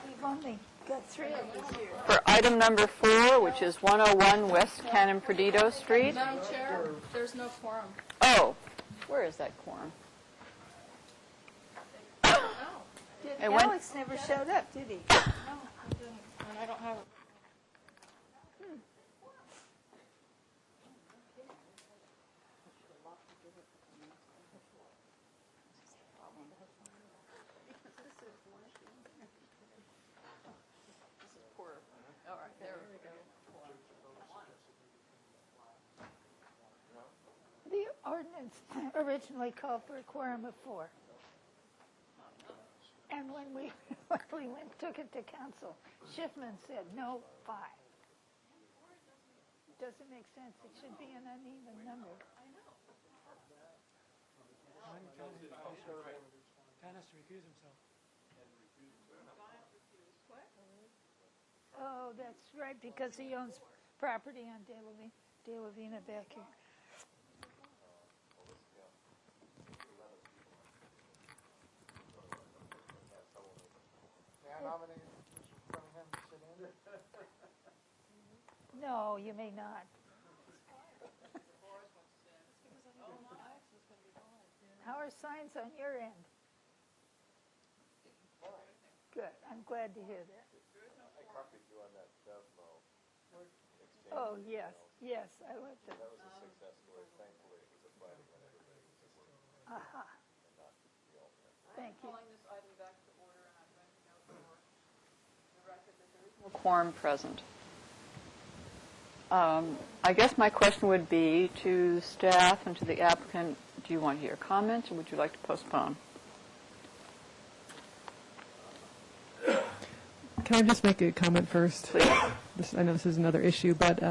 we've only got 3 of these here. For item number 4, which is 101 West Canon Perdido Street. Madam Chair, there's no quorum. Oh, where is that quorum? It went- Alex never showed up, did he? No, I didn't. And I don't have it. All right, there we go. The ordinance originally called for a quorum of 4. And when we took it to council, Schiffman said, no, 5. Doesn't make sense. It should be an uneven number. Don has to recuse himself. Oh, that's right, because he owns property on De La Vina back here. May I nominate Mr. Cunningham to sit in? No, you may not. How are signs on your end? Good, I'm glad to hear that. I copied you on that demo. Oh, yes, yes, I like that. That was a success story. Thankfully, it was a Friday when everybody was at work Aha, and not the alternate. thank you. Calling this item back to order, and I'm going to note for the record that there is no Quorum present. I guess my question would be to staff and to the applicant, do you want to hear comments or would you like to postpone? Can I just make a comment first? Please. I know this is another issue, but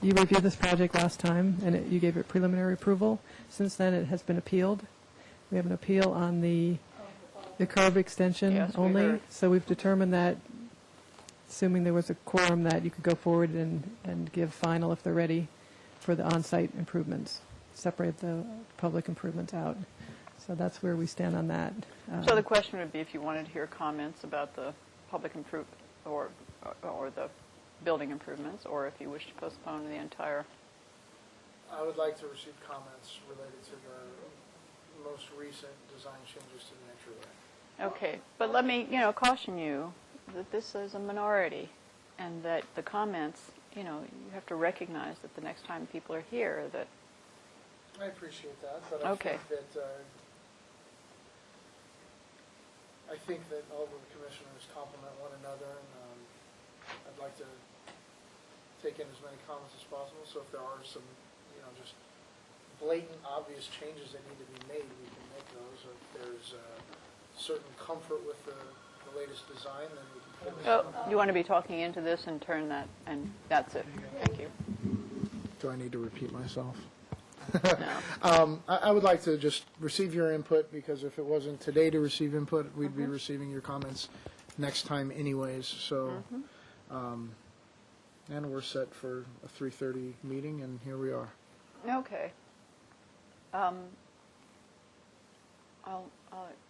you reviewed this project last time, and you gave it preliminary approval. Since then, it has been appealed. We have an appeal on the curb extension Yes, we only. heard. So we've determined that, assuming there was a quorum, that you could go forward and give final if they're ready for the on-site improvements, separate the public improvements out. So that's where we stand on that. So the question would be if you wanted to hear comments about the public or the building improvements, or if you wish to postpone the entire. I would like to receive comments related to the most recent design changes to the entryway. Okay, but let me, caution you that this is a minority, and that the comments, you have to recognize that the next time people are here, that. I appreciate that, but Okay. I think that all of the commissioners complement one another, and I'd like to take in as many comments as possible. So if there are some, just blatant, obvious changes that need to be made, we can make those. If there's certain comfort with the latest design, then we can put Oh, you want to be talking into this and turn that, and that's it. Thank you. Do I need to repeat myself? No. I would like to just receive your input, because if it wasn't today to receive input, we'd be receiving your comments next time anyways. So, and we're set for a 3:30 meeting, and here we are. Okay. I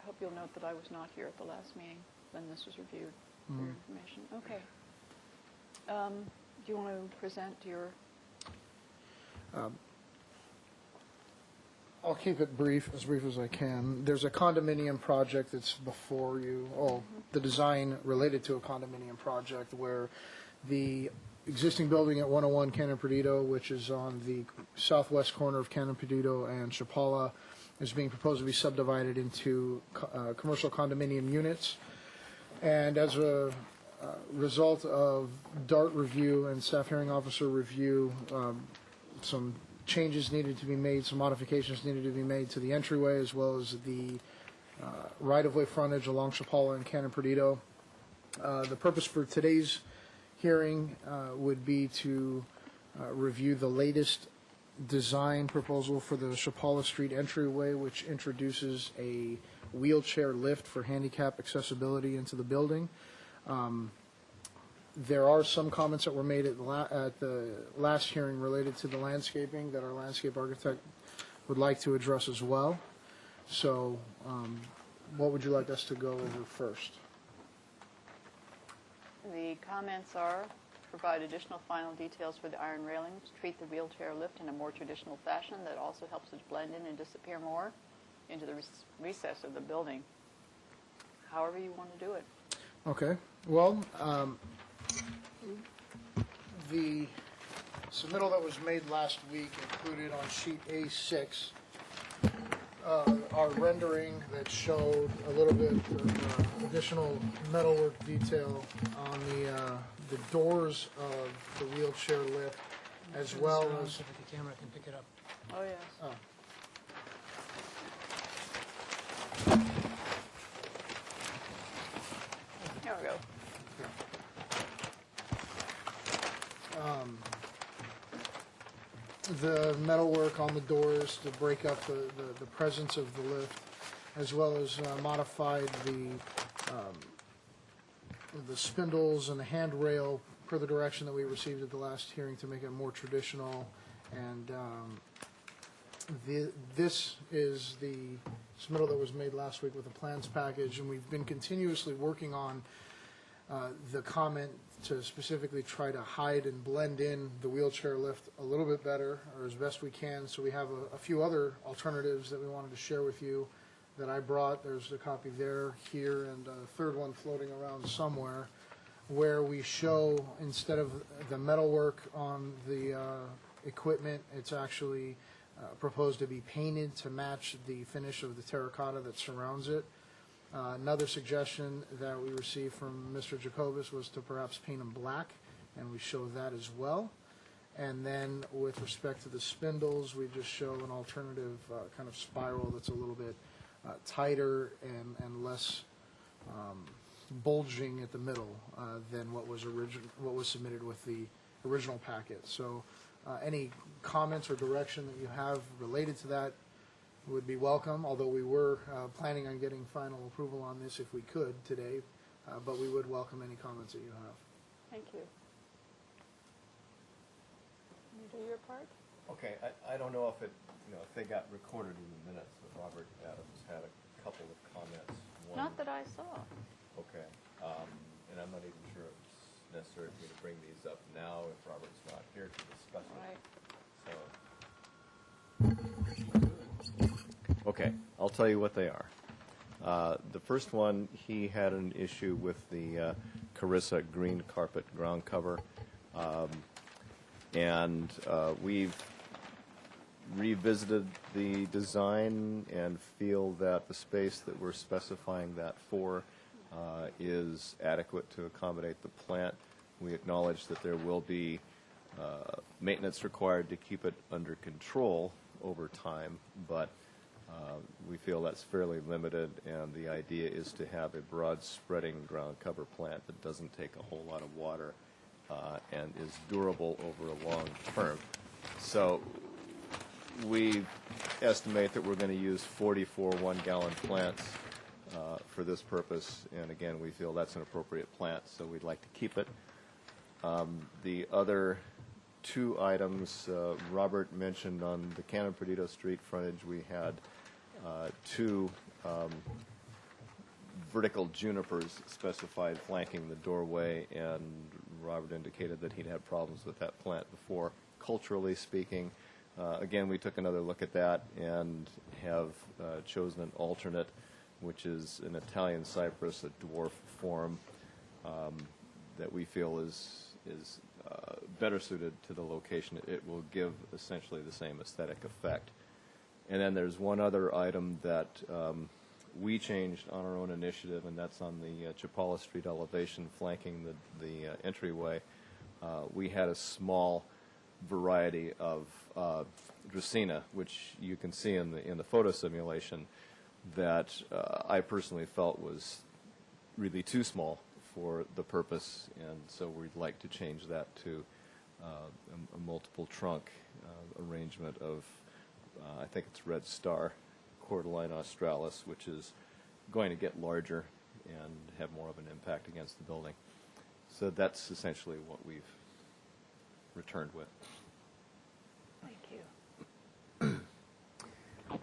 hope you'll note that I was not here at the last meeting when this was reviewed for your information. Okay. Do you want to present your? I'll keep it brief, as brief as I can. There's a condominium project that's before you, the design related to a condominium project where the existing building at 101 Canon Perdido, which is on the southwest corner of Canon Perdido and Chapala, is being proposed to be subdivided into commercial condominium units. And as a result of DART review and staff hearing officer review, some changes needed to be made, some modifications needed to be made to the entryway, as well as the right-of-way frontage along Chapala and Canon Perdido. The purpose for today's hearing would be to review the latest design proposal for the Chapala Street entryway, which introduces a wheelchair lift for handicap accessibility into the building. There are some comments that were made at the last hearing related to the landscaping that our landscape architect would like to address as well. So what would you like us to go over first? The comments are, provide additional final details for the iron railings, treat the wheelchair lift in a more traditional fashion that also helps it blend in and disappear more into the recess of the building. However you want to do it. Okay, well, the submittal that was made last week included on sheet A6 our rendering that showed a little bit of additional metalwork detail on the doors of the wheelchair lift, as well as... So that the camera can pick it up. Oh, yes. Oh. Here we go. The metalwork on the doors to break up the presence of the lift, as well as modified the spindles and the handrail per the direction that we received at the last hearing to make it more traditional. And this is the submittal that was made last week with the plans package, and we've been continuously working on the comment to specifically try to hide and blend in the wheelchair lift a little bit better, or as best we can. So we have a few other alternatives that we wanted to share with you that I brought. There's a copy there, here, and a third one floating around somewhere, where we show, instead of the metalwork on the equipment, it's actually proposed to be painted to match the finish of the terracotta that surrounds it. Another suggestion that we received from Mr. Jacobus was to perhaps paint them black, and we show that as well. And then with respect to the spindles, we just show an alternative kind of spiral that's a little bit tighter and less bulging at the middle than what was submitted with the original packet. So any comments or direction that you have related to that would be welcome, although we were planning on getting final approval on this if we could today, but we would welcome any comments that you have. Thank you. You do your part? Okay, I don't know if it, if they got recorded in the minutes, but Robert Adams had a couple of comments. One, Not that I saw. okay, and I'm not even sure if it's necessary for me to bring these up now if Robert's not here to discuss it. Right. So. Okay, I'll tell you what they are. The first one, he had an issue with the Carissa green carpet ground cover. And we've revisited the design and feel that the space that we're specifying that for is adequate to accommodate the plant. We acknowledge that there will be maintenance required to keep it under control over time, but we feel that's fairly limited, and the idea is to have a broad spreading ground cover plant that doesn't take a whole lot of water and is durable over a long term. So we estimate that we're going to use 44 one-gallon plants for this purpose, and again, we feel that's an appropriate plant, so we'd like to keep it. The other two items Robert mentioned on the Canon Perdido Street frontage, we had two vertical junipers specified flanking the doorway, and Robert indicated that he'd had problems with that plant before. Culturally speaking, again, we took another look at that and have chosen an alternate, which is an Italian cypress, a dwarf form that we feel is better suited to the location. It will give essentially the same aesthetic effect. And then there's one other item that we changed on our own initiative, and that's on the Chapala Street elevation flanking the entryway. We had a small variety of Dracaena, which you can see in the photo simulation, that I personally felt was really too small for the purpose, and so we'd like to change that to a multiple trunk arrangement of, I think it's Red Star, Cordyline australis, which is going to get larger and have more of an impact against the building. So that's essentially what we've returned with. Thank you.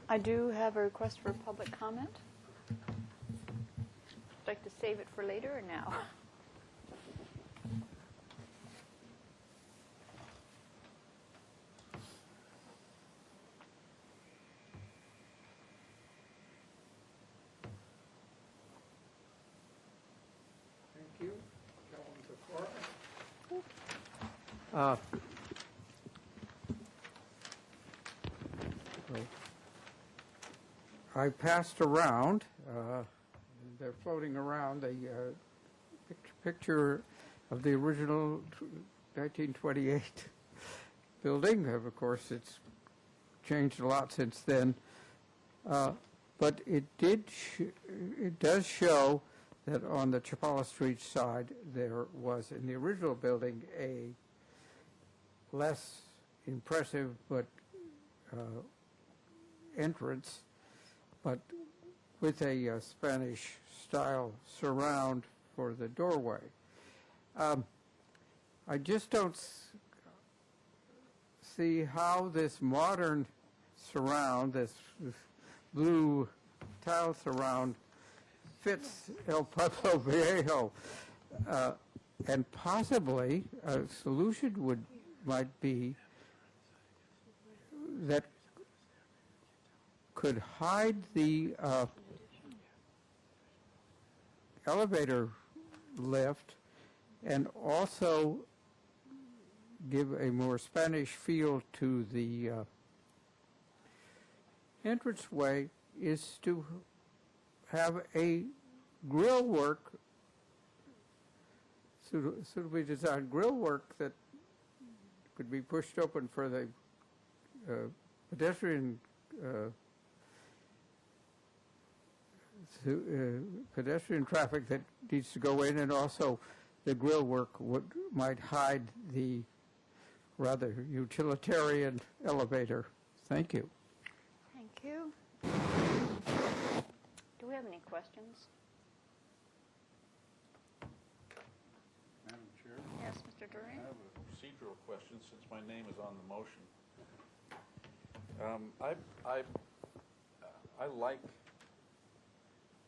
I do have a request for public comment. Would you like to save it for later or now? I passed around, they're floating around, a picture of the original 1928 building. Of course, it's changed a lot since then. But it does show that on the Chapala Street side, there was, in the original building, a less impressive but entrance, but with a Spanish-style surround for the doorway. I just don't see how this modern surround, this blue tile surround, fits El Pueblo Viejo. And possibly a solution might be that could hide the elevator lift and also give a more Spanish feel to the entranceway, is to have a grill work, suitably designed grill work that could be pushed open for the pedestrian traffic that needs to go in, and also the grill work might hide the rather utilitarian elevator. Thank you. Thank you. Do we have any questions? Madam Chair, Yes, Mr. Duran? I have a procedural question since my name is on the motion. I like,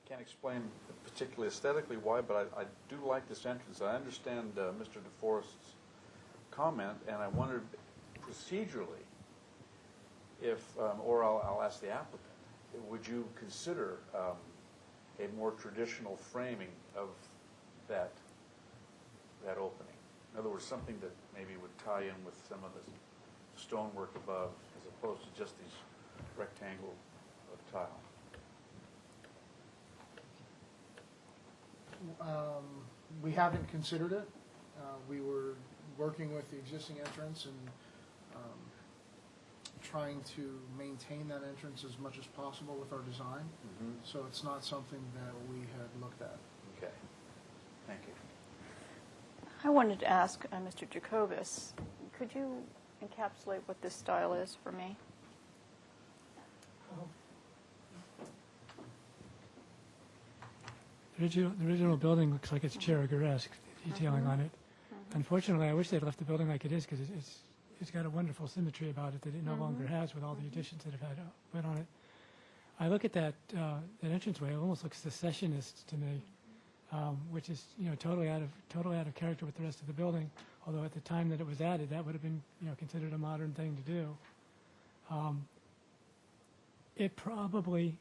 can't explain particularly aesthetically why, but I do like this entrance. I understand Mr. DeForest's comment, and I wondered procedurally if, or I'll ask the applicant, would you consider a more traditional framing of that opening? In other words, something that maybe would tie in with some of the stonework above, as opposed to just these rectangle of tile. We haven't considered it. We were working with the existing entrance and trying to maintain that entrance as much as possible with our design. Mm-hmm. So it's not something that we had looked at. Okay. Thank you. I wanted to ask Mr. Jacobus, could you encapsulate what this style is for me? The original building looks like it's Charaguresque, detailing on it. Unfortunately, I wish they'd left the building like it is, because it's got a wonderful symmetry about it that it no longer has with all the additions that have had put on it. I look at that entranceway; it almost looks secessionist to me, which is totally out of character with the rest of the building. Although at the time that it was added, that would have been considered a modern thing to do. It probably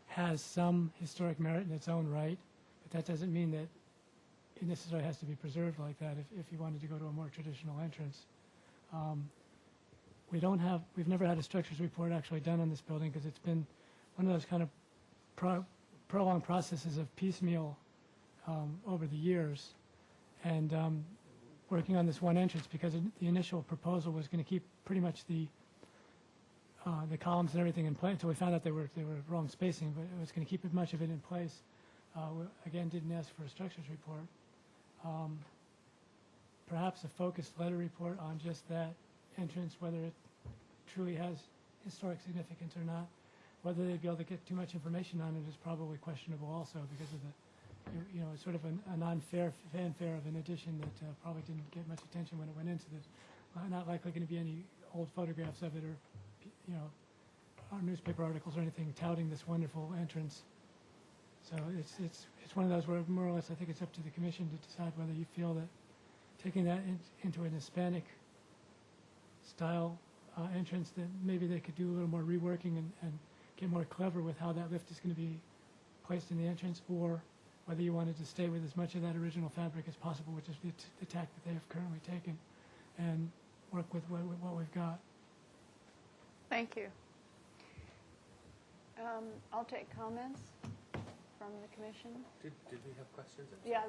has some historic merit in its own right, but that doesn't mean that it necessarily has to be preserved like that if you wanted to go to a more traditional entrance. We've never had a structures report actually done on this building, because it's been one of those kind of prolonged processes of piecemeal over the years, and working on this one entrance, because the initial proposal was going to keep pretty much the columns and everything in place until we found out they were wrong spacing, but it was going to keep much of it in place. We, again, didn't ask for a structures report. Perhaps a focused letter report on just that entrance, whether it truly has historic significance or not. Whether they'd be able to get too much information on it is probably questionable also, because of the, sort of a non-fair fanfare of an addition that probably didn't get much attention when it went into this. Not likely going to be any old photographs of it, or our newspaper articles or anything touting this wonderful entrance. So it's one of those where more or less I think it's up to the commission to decide whether you feel that taking that into an Hispanic style entrance, that maybe they could do a little more reworking and get more clever with how that lift is going to be placed in the entrance, or whether you wanted to stay with as much of that original fabric as possible, which is the tack that they have currently taken. and work with what we've got. Thank you. I'll take comments from the commission. Did we have questions? Yeah,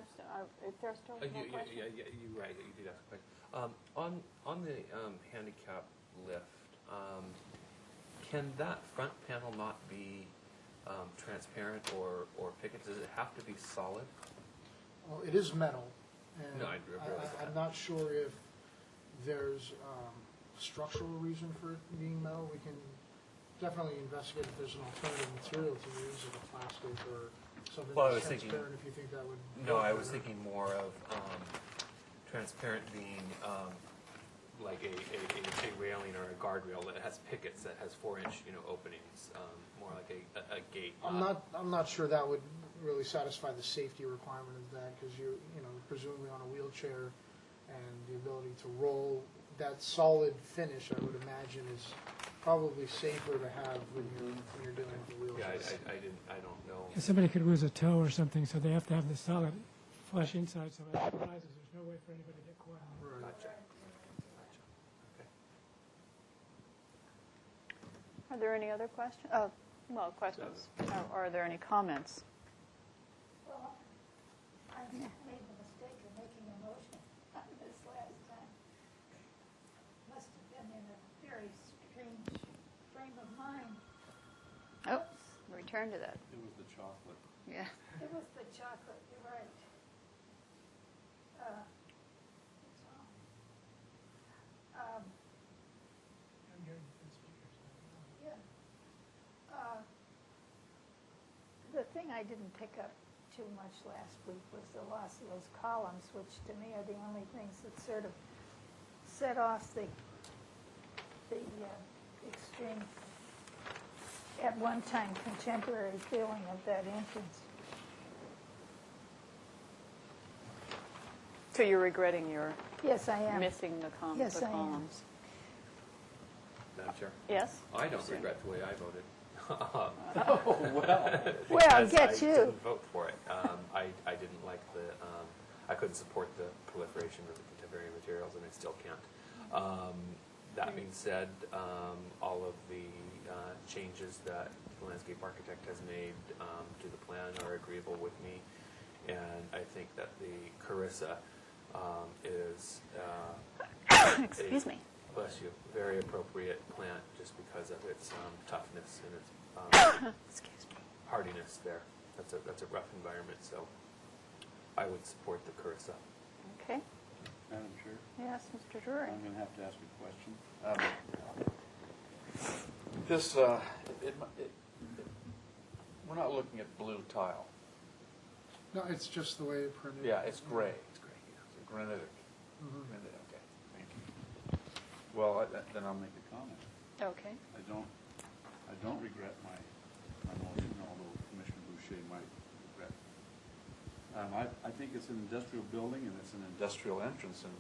if there's still more questions. You're right, you did ask a question. On the handicap lift, can that front panel not be transparent or picket? Does it have to be solid? Well, it is metal, and No, I realize that. I'm not sure if there's structural reason for it being metal. We can definitely investigate if there's an alternative material to use, like a plastic or something Well, I that's was thinking- transparent, if you think that would... No, work I was better. thinking more of transparent being like a railing or a guardrail that has pickets that has 4-inch openings, more like a gate. I'm not sure that would really satisfy the safety requirement of that, because you're, presumably on a wheelchair, and the ability to roll, that solid finish, I would imagine, is probably safer to have when you're doing the Yeah, wheelchair. I don't know. And somebody could lose a toe or something, so they have to have the solid flesh inside, so as it rises, there's no way for anybody to get caught on it. Gotcha. Okay. Are there any other questions? Questions. Are there any comments? Well, I made the mistake of making a motion on this last time. Must have been in a very strange frame of mind. Oh, return to that. It was the chocolate. Yeah. It was the chocolate, you're right. It's all. I'm hearing the speakers. Yeah. The thing I didn't pick up too much last week was the loss of those columns, which to me are the only things that sort of set off the extreme, at one time, contemporary feeling of that entrance. So you're regretting your Yes, I am. missing the Yes, I am. columns? Madam Chair? Yes? I don't Sure. regret the way I voted. Well, Because get I you. didn't vote for it. I didn't like I couldn't support the proliferation of the contemporary materials, and I still can't. That being said, all of the changes that the landscape architect has made to the plan are agreeable with me, and I think that the Carissa is Excuse me. bless you, very appropriate plant just because of its toughness and its Excuse me. hardiness there. That's a rough environment, so I would support the Carissa. Okay. Madam Chair, Yes, Mr. Drury. I'm going to have to ask a question. We're not looking at blue tile. No, it's just the way it printed. Yeah, it's gray. It's great. It's granitic. Mhm. Granitic, okay, thank you. Well, then I'll make a comment. Okay. I don't regret my motion, although Commissioner Boucher might regret. I think it's an industrial building and it's an industrial entrance, and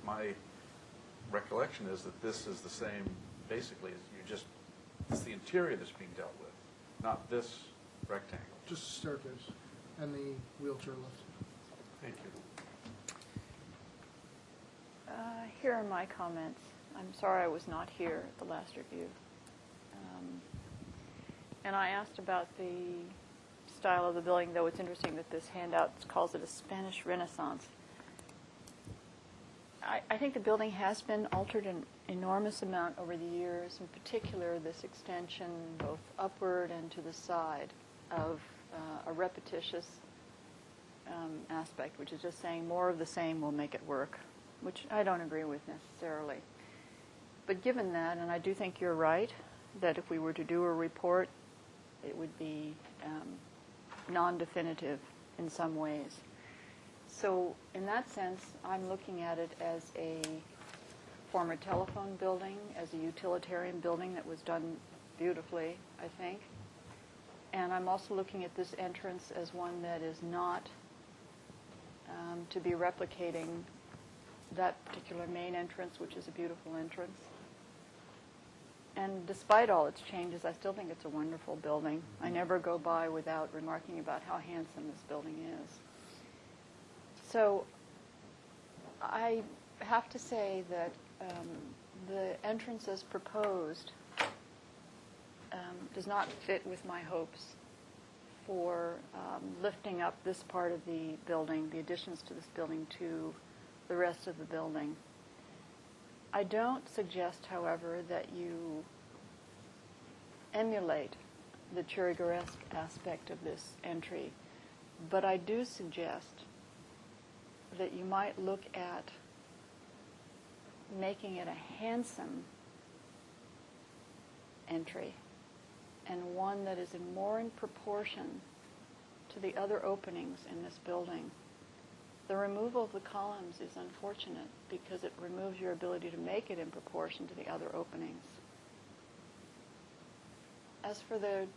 my recollection is that this is the same, basically, it's the interior that's being dealt with, not this rectangle. Just a staircase and the wheelchair lift. Thank you. Here are my comments. I'm sorry I was not here at the last review. And I asked about the style of the building, though it's interesting that this handout calls it a Spanish Renaissance. I think the building has been altered an enormous amount over the years, in particular this extension both upward and to the side of a repetitious aspect, which is just saying more of the same will make it work, which I don't agree with necessarily. But given that, and I do think you're right, that if we were to do a report, it would be non-definitive in some ways. So in that sense, I'm looking at it as a former telephone building, as a utilitarian building that was done beautifully, I think. And I'm also looking at this entrance as one that is not to be replicating that particular main entrance, which is a beautiful entrance. And despite all its changes, I still think it's a wonderful building. I never go by without remarking about how handsome this building is. So I have to say that the entrance as proposed does not fit with my hopes for lifting up this part of the building, the additions to this building, to the rest of the building. I don't suggest, however, that you emulate the Churrigueresque aspect of this entry, but I do suggest that you might look at making it a handsome entry, and one that is more in proportion to the other openings in this building. The removal of the columns is unfortunate because it removes your ability to make it in proportion to the other openings. As for the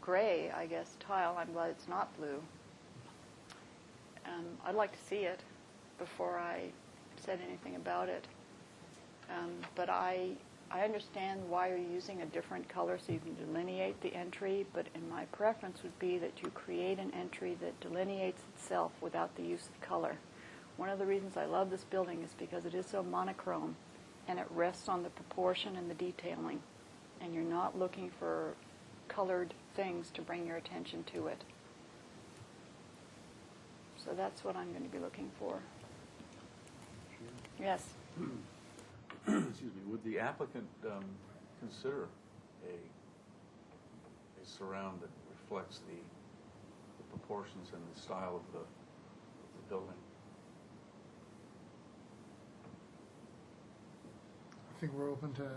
gray, I guess, tile, I'm glad it's not blue. I'd like to see it before I said anything about it. But I understand why you're using a different color so you can delineate the entry, but in my preference would be that you create an entry that delineates itself without the use of color. One of the reasons I love this building is because it is so monochrome, and it rests on the proportion and the detailing, and you're not looking for colored things to bring your attention to it. So that's what I'm going to be looking for. Yes. Excuse me, would the applicant consider a surround that reflects the proportions and the style of the building? I think we're open to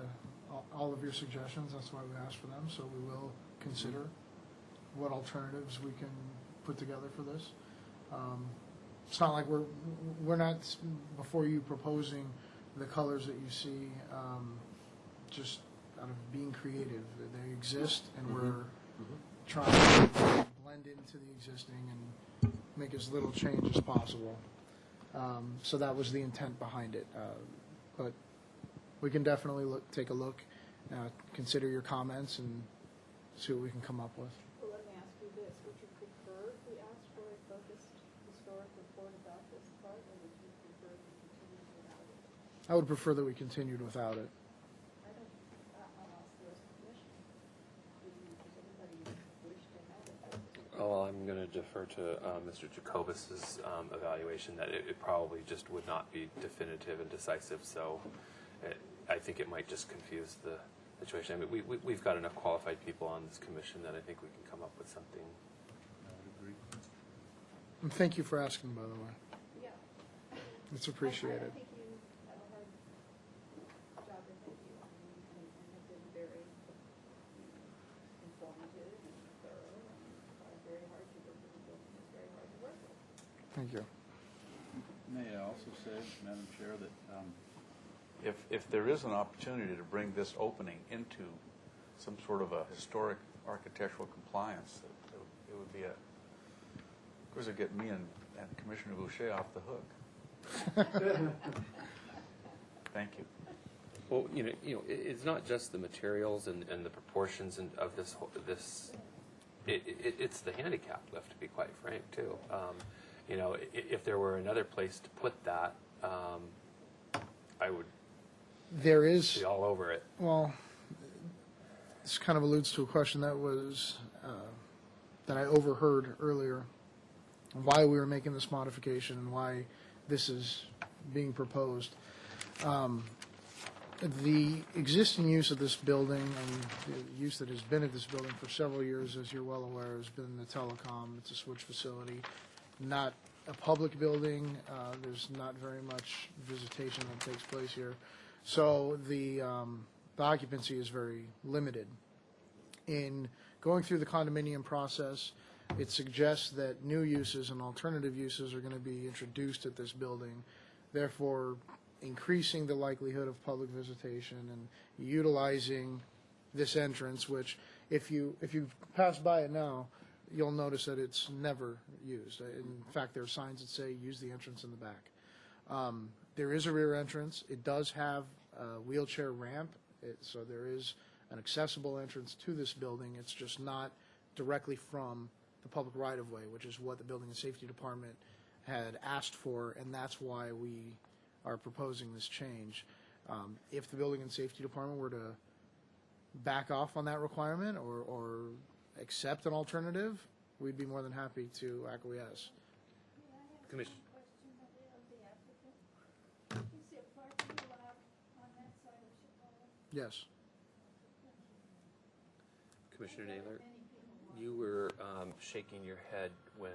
all of your suggestions. That's why we asked for them. So we will consider what alternatives we can put together for this. It's not like we're not before you proposing the colors that you see just out of being creative. They exist, and we're trying to blend into the existing and make as little change as possible. So that was the intent behind it. But we can definitely take a look, consider your comments, and see what we can come up with. Well, let me ask you this. Would you prefer if we asked for a focused historic report about this part, or would you prefer to continue without it? I would prefer that we continued without it. I don't, I'll ask the rest of the commission. Does anybody wish to have it? Well, I'm going to defer to Mr. Jacobus's evaluation that it probably just would not be definitive and decisive, so I think it might just confuse the situation. I mean, we've got enough qualified people on this commission that I think we can come up with something. I would agree. And thank you for asking, by the way. Yeah. It's appreciated. I think you have a hard job ahead of you. I mean, and have been very informative and thorough, and tried very hard to work with the building. It's very hard to work with. Thank you. May I also say, Madam Chair, that if there is an opportunity to bring this opening into some sort of a historic architectural compliance, it would be of course, it'd get me and Commissioner Boucher off the hook. Thank you. Well, it's not just the materials and the proportions of this. It's the handicap lift, to be quite frank, too. If there were another place to put that, I would There is, be all over it. well, this kind of alludes to a question that was, that I overheard earlier, why we were making this modification and why this is being proposed. The existing use of this building and the use that has been at this building for several years, as you're well aware, has been the telecom. It's a switch facility, not a public building. There's not very much visitation that takes place here. So the occupancy is very limited. In going through the condominium process, it suggests that new uses and alternative uses are going to be introduced at this building, therefore increasing the likelihood of public visitation and utilizing this entrance, which if you pass by it now, you'll notice that it's never used. In fact, there are signs that say use the entrance in the back. There is a rear entrance. It does have a wheelchair ramp, so there is an accessible entrance to this building. It's just not directly from the public right-of-way, which is what the Building and Safety Department had asked for, and that's why we are proposing this change. If the Building and Safety Department were to back off on that requirement or accept an alternative, we'd be more than happy to acquiesce. May I ask Commission- one question of the applicant? Is there parking allowed on that side of Chipotle? Yes. Commissioner Naylor, you were shaking your head when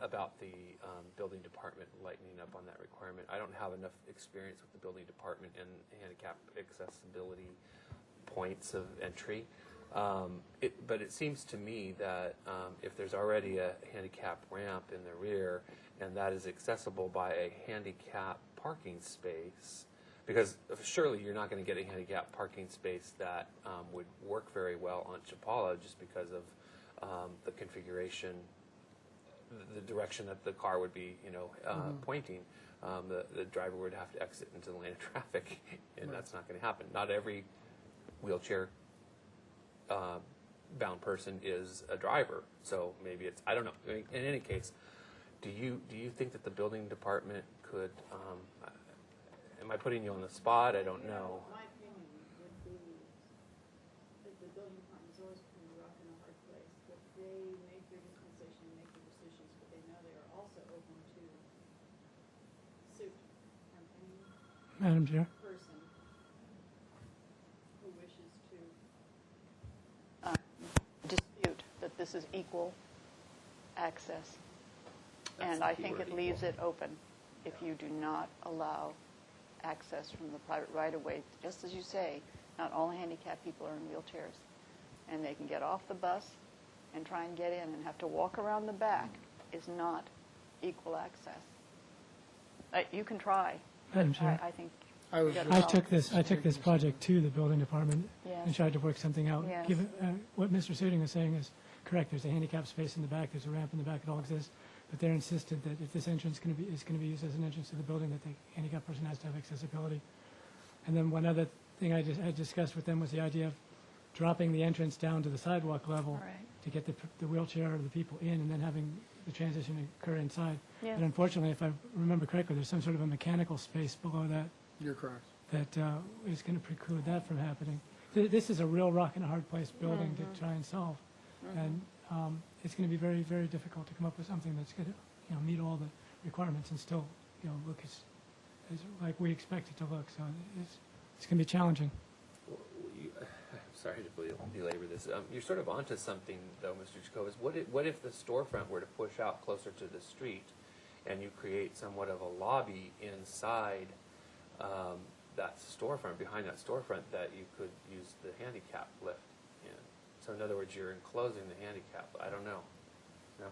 about the building department lightening up on that requirement. I don't have enough experience with the building department and handicap accessibility points of entry. But it seems to me that if there's already a handicap ramp in the rear and that is accessible by a handicap parking space, because surely you're not going to get a handicap parking space that would work very well on Chapala just because of the configuration, the direction that the car would be, pointing. The driver would have to exit into the lane of traffic, and that's not going to happen. Not every wheelchair bound person is a driver, so maybe it's, I don't know. I mean, in any case, do you think that the building department could? Am I putting you on the spot? I don't know. My opinion would be that the building department is always between a rock and a hard place. But they make their dispensation and make their decisions, but they know they are also open to suit from any Madam Chair. person who wishes to. Dispute that this is equal access. That's And the I key think word, it leaves equal. it open if you do not allow access from the private right-of-way. Just as you say, not all handicapped people are in wheelchairs. And they can get off the bus and try and get in and have to walk around the back is not equal access. You can try. Madam Chair. I think I was you gotta just- follow. I took this project to the building department Yes. and tried to work something out. Yes. Given, what Mr. Suding is saying is correct. There's a handicap space in the back. There's a ramp in the back. It all exists. But they're insisted that if this entrance is going to be used as an entrance to the building, that the handicapped person has to have accessibility. And then one other thing I discussed with them was the idea of dropping the entrance down to the sidewalk level Right. to get the wheelchair or the people in, and then having the transition occur inside. Yeah. But unfortunately, if I remember correctly, there's some sort of a mechanical space below that You're correct. that is going to preclude that from happening. This is a real rock and a hard place building to try and solve, and it's going to be very, very difficult to come up with something that's going to, meet all the requirements and still, look as like we expect it to look. So it's going to be challenging. Well, I'm sorry to belabor this. You're sort of onto something, though, Mr. Jacobus. What if the storefront were to push out closer to the street, and you create somewhat of a lobby inside that storefront, behind that storefront, that you could use the handicap lift in? So, in other words, you're enclosing the handicap. I don't know. No.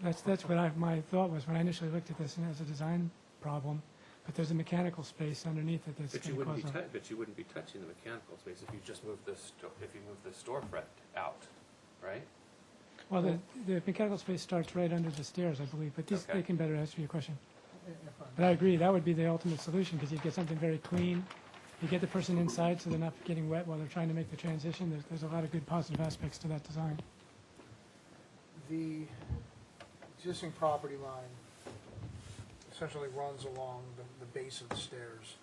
That's what my thought was when I initially looked at this, and as a design problem. But there's a mechanical space underneath it that's But you going to wouldn't cause be but you wouldn't be touching the mechanical space if you just move the storefront out, right? Well, the mechanical space starts right under the stairs, I believe, but Okay. they can better answer your question. But I agree, that would be the ultimate solution, because you get something very clean. You get the person inside so they're not getting wet while they're trying to make the transition. There's a lot of good positive aspects to that design. The existing property line essentially runs along the base of the stairs.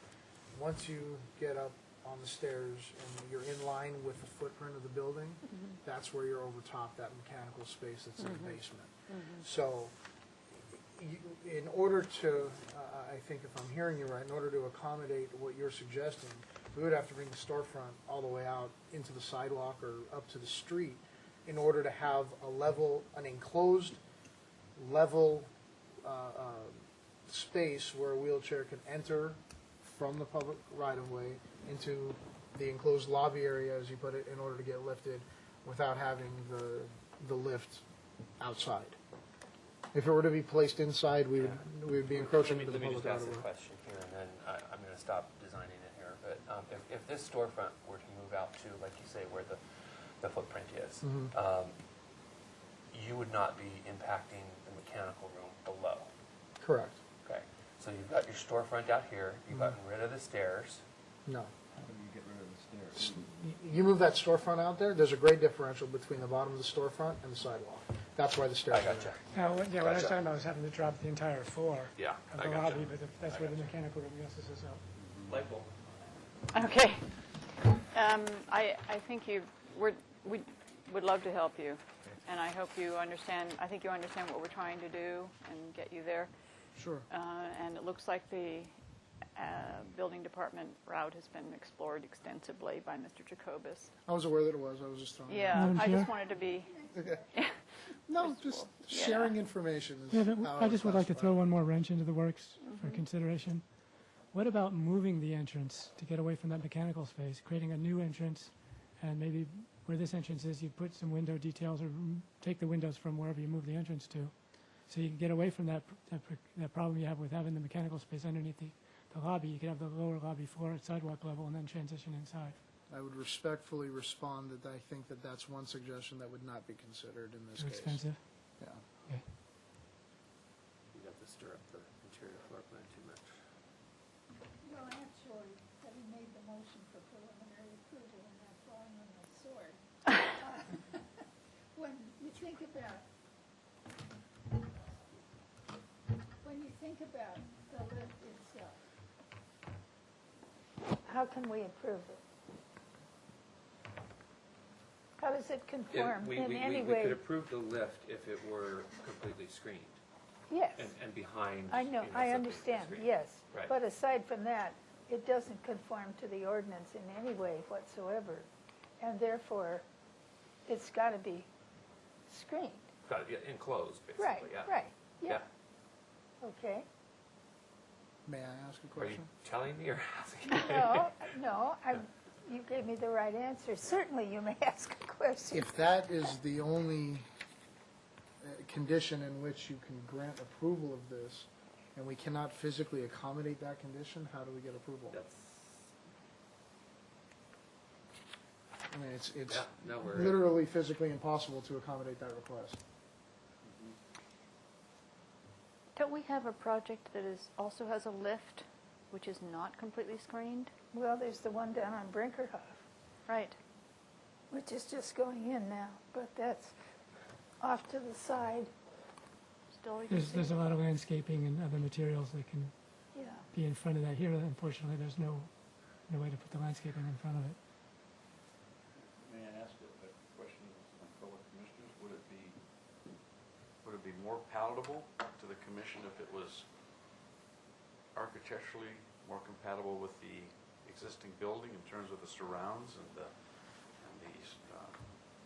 Once you get up on the stairs and you're in line with the footprint of the building, that's where you're over top that mechanical space that's in the basement. So in order to, I think if I'm hearing you right, in order to accommodate what you're suggesting, we would have to bring the storefront all the way out into the sidewalk or up to the street in order to have an enclosed, level space where a wheelchair can enter from the public right-of-way into the enclosed lobby area, as you put it, in order to get lifted without having the lift outside. If it were to be placed inside, we would be encroaching into the Let me public just ask a right-of-way. question here, and then I'm going to stop designing it here. But if this storefront were to move out to, like you say, where the footprint is, you would not be impacting the mechanical room below. Correct. Okay. So you've got your storefront out here. You've gotten rid of the stairs. No. How do you get rid of the stairs? You move that storefront out there, there's a grade differential between the bottom of the storefront and the sidewalk. That's why the stairs I are gotcha. there. Now, what I was Gotcha. talking about was having to drop the entire floor Yeah, of I the gotcha. lobby, but that's where the mechanical room is up. Light bulb. Okay. I think we would love to help you, and I hope you understand, I think you understand what we're trying to do and get you there. Sure. And it looks like the building department route has been explored extensively by Mr. Jacobus. I was aware that it was. I was just throwing it out. Yeah, Madam I just Chair? wanted to be, No, just Yeah. sharing information. Is Yeah, but how I just would like to classify throw it. one more wrench into the works for consideration. What about moving the entrance to get away from that mechanical space, creating a new entrance, and maybe where this entrance is, you put some window details or take the windows from wherever you move the entrance to, so you can get away from that problem you have with having the mechanical space underneath the lobby. You could have the lower lobby floor at sidewalk level and then transition inside. I would respectfully respond that I think that that's one suggestion that would not be considered in this Too case. expensive. Yeah. Okay. You have to stir up the interior floor plan too much. Well, actually, he made the motion for preliminary approval, and that's falling on my sword. When you think about the lift itself, how can we approve it? How does it conform in any We could way? approve the lift if it were completely screened Yes, and behind. I know, I something understand, screened. yes. Right. But aside from that, it doesn't conform to the ordinance in any way whatsoever. And therefore, it's got to be screened. Got it, yeah, enclosed, basically, Right, yeah. right, yeah. Yeah. Okay. May I ask a Are you question? telling me or asking? No, you gave me the right answer. Certainly, you may ask a question. If that is the only condition in which you can grant approval of this, and we cannot physically accommodate that condition, how do we get approval? That's, I mean, it's yeah, no, we're. literally physically impossible to accommodate that request. don't we have a project that also has a lift, which is not completely screened? Well, there's the one down on Brinkerhoff, Right. which is just going in now, but that's off to the side. Still, you can see. There's a lot of landscaping and other materials that can Yeah. be in front of that. Here, unfortunately, there's no way to put the landscaping in front of it. May I ask a question of my fellow commissioners? Would it be more palatable to the commission if it was architecturally more compatible with the existing building in terms of the surrounds and the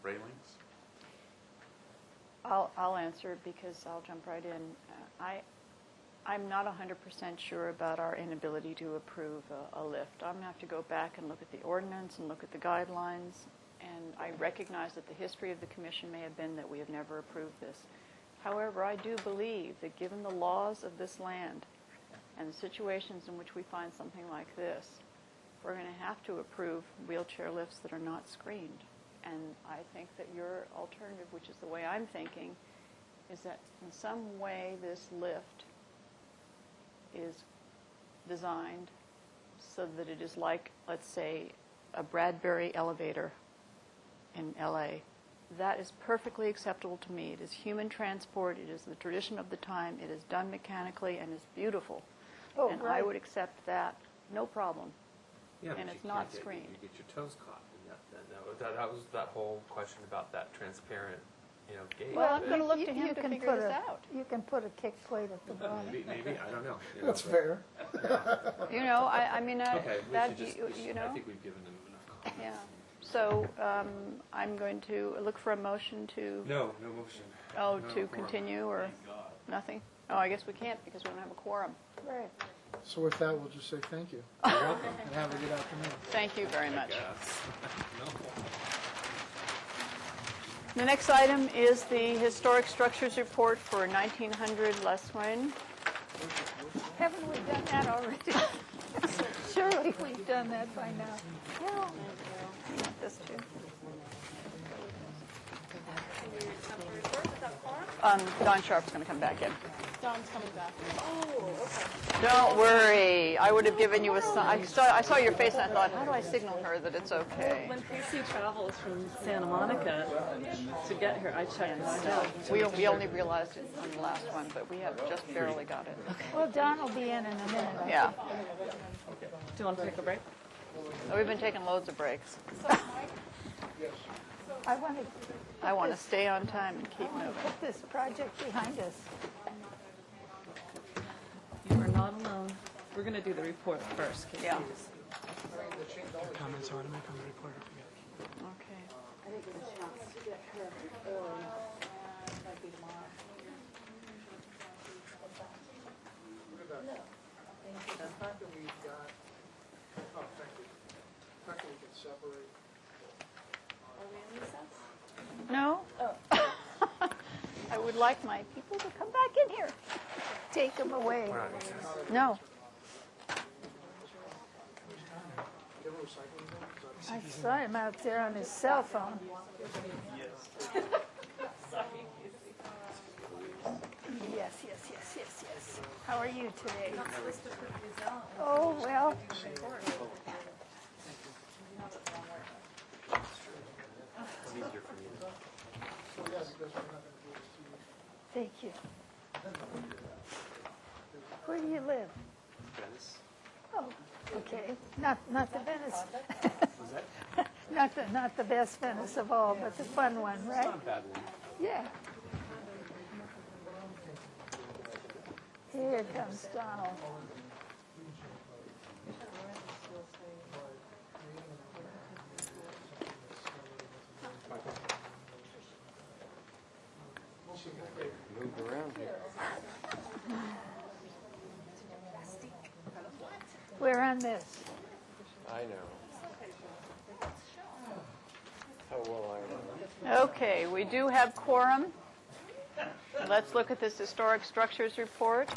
railings? I'll answer because I'll jump right in. I'm not 100% sure about our inability to approve a lift. I'm going to have to go back and look at the ordinance and look at the guidelines, and I recognize that the history of the commission may have been that we have never approved this. However, I do believe that given the laws of this land and the situations in which we find something like this, we're going to have to approve wheelchair lifts that are not screened. And I think that your alternative, which is the way I'm thinking, is that in some way this lift is designed so that it is like, let's say, a Bradbury elevator in LA. That is perfectly acceptable to me. It is human transport. It is the tradition of the time. It is done mechanically and is beautiful. Oh, And I right. would accept that, no problem. Yeah, And but it's you not can't get- screened. You get your toes caught. And that was that whole question about that transparent, gate. Well, I'm that- going to look You- to you him to can figure put this a- out. You can put a kick plate at the bottom. Maybe, I don't know. That's fair. You know, I mean, Okay, we that, should just, you I know, think we've given them enough comments. yeah. So I'm going to look for a motion to, No motion. oh, No to quorum. continue or nothing? Oh, I guess we can't because we don't have a quorum. Right. So with that, we'll just say thank you. You're welcome. And have a good afternoon. Thank you very much. Yes. No. The next item is the Historic Structures Report for 1900 Les Wayne. Haven't we done that already? Surely we've done that by now. Yeah. This too. Don Sharp's going to come back in. Don's coming back. Don't worry. I would have given you a sign. I saw your face and I thought, how do I signal her that it's okay? When Casey travels from Santa Monica to get here, I checked the stuff. We only realized it on the last one, but we have just barely got it. Well, Don will be in a minute. Yeah. Do you want to take a break? We've been taking loads of breaks. I want to I want to stay on time and keep moving. put this project behind us. You are not alone. We're going to do the report first, Casey. Yeah. Comments I want to make on the report, I forget. Okay. I think there's a chance to get her early. Might be tomorrow. The fact that we've got, oh, thank you. The fact that we can separate. Are we in recess? No? I would like my people to come back in here. Take them away. No. I saw him out there on his cell phone. Yes. How are you today? Oh, well. Thank you. Where do you live? Venice. Oh, okay. Not the Venice. not the best Venice of all, but the fun one, right? Not a bad one. Yeah. Here comes Donald. Moved around here. We're on this. I know. How well I know. Okay, we do have quorum. Let's look at this historic structures report.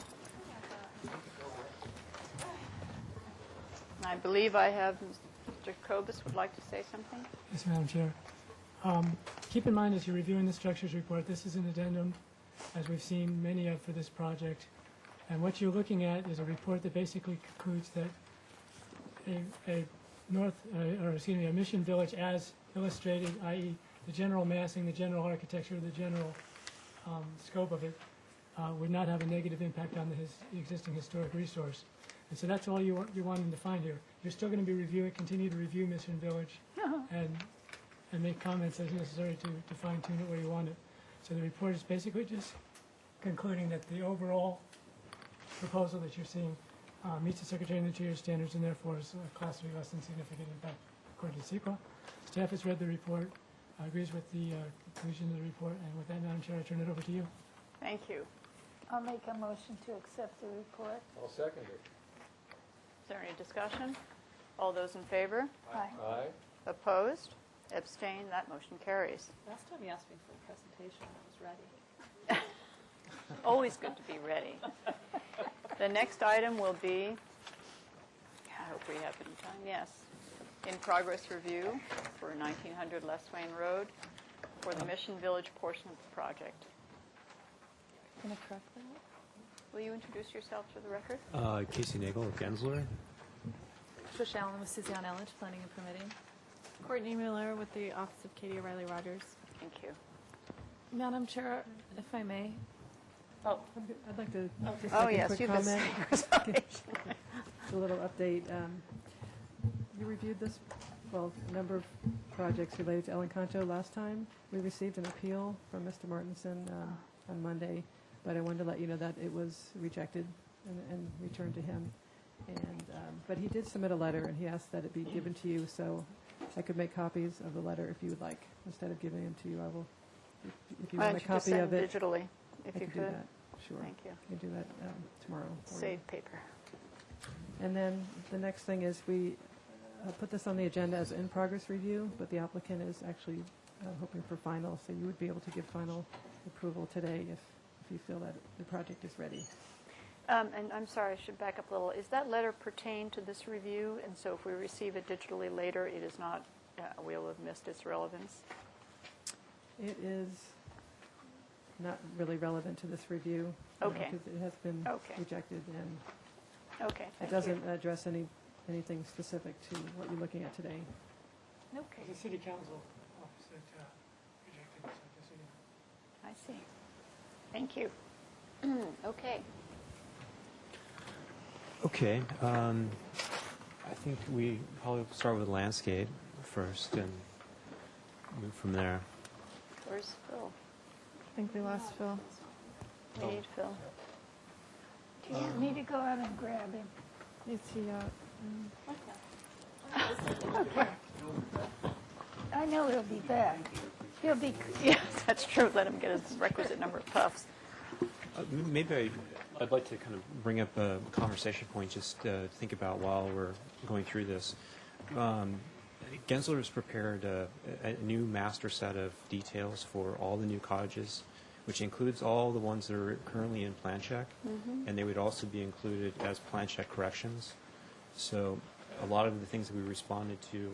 I believe I have Mr. Kobus would like to say something. Yes, Madam Chair. Keep in mind as you're reviewing the structures report, this is an addendum, as we've seen many of for this project. And what you're looking at is a report that basically concludes that a mission village as illustrated, i.e. the general massing, the general architecture, the general scope of it, would not have a negative impact on the existing historic resource. And so that's all you're wanting to find here. You're still going to be continue to review Mission Village and make comments as necessary to fine-tune it where you want it. So the report is basically just concluding that the overall proposal that you're seeing meets the Secretary of the Interior standards and therefore is a class 3 less than significant impact according to CEQA. Staff has read the report, agrees with the conclusion of the report, and with that, Madam Chair, I turn it over to you. Thank you. I'll make a motion to accept the report. I'll second it. Is there any discussion? All those in favor? Aye. Aye. Opposed? Abstained? That motion carries. Last time you asked me for a presentation, I was ready. Always good to be ready. The next item will be, I hope we have any time, yes, in progress review for 1900 Les Wayne Road for the Mission Village portion of the project. Can I correct that? Will you introduce yourself to the record? Casey Nagel of Gensler. Trish Allen with Susie Elledge, Planning and Permitting. Courtney Miller with the Office of Katie O'Reilly Rogers. Thank you. Madam Chair, if I may. Oh, I'd like to just Oh, make a yes, quick you've comment. been A little update. You reviewed this, well, a number of projects related to El Encanto last time. We received an appeal from Mr. Martinson on Monday, but I wanted to let you know that it was rejected and returned to him. And but he did submit a letter, and he asked that it be given to you, so I could make copies of the letter if you would like. Instead of giving them to you, I will, if you Why want a don't you just copy send of it. digitally, if I you can do could? that. Sure. Thank you. I can do that tomorrow. for you. Save paper. And then the next thing is we put this on the agenda as in-progress review, but the applicant is actually hoping for final, so you would be able to give final approval today if you feel that the project is ready. And I'm sorry, I should back up a little. Is that letter pertain to this review? And so if we receive it digitally later, it is not, we'll have missed its relevance? It is, not really relevant to this review. Okay. Because it has been Okay. rejected, and Okay, it thank you. doesn't address anything specific to what you're looking at today. Okay, The city council opposite rejected this, just so you know. I see. Thank you. Okay. Okay. I think we probably start with landscape first and move from there. Where's Phil? I think we lost Phil. We need Phil. Do you need to go out and grab him? Is he I know he'll be back. He'll be, Yes, that's true. Let him get his requisite number of puffs. Maybe I'd like to kind of bring up a conversation point just to think about while we're going through this. Gensler has prepared a new master set of details for all the new cottages, which includes all the ones that are currently in plan check, and they would also be included as plan check corrections. So a lot of the things that we responded to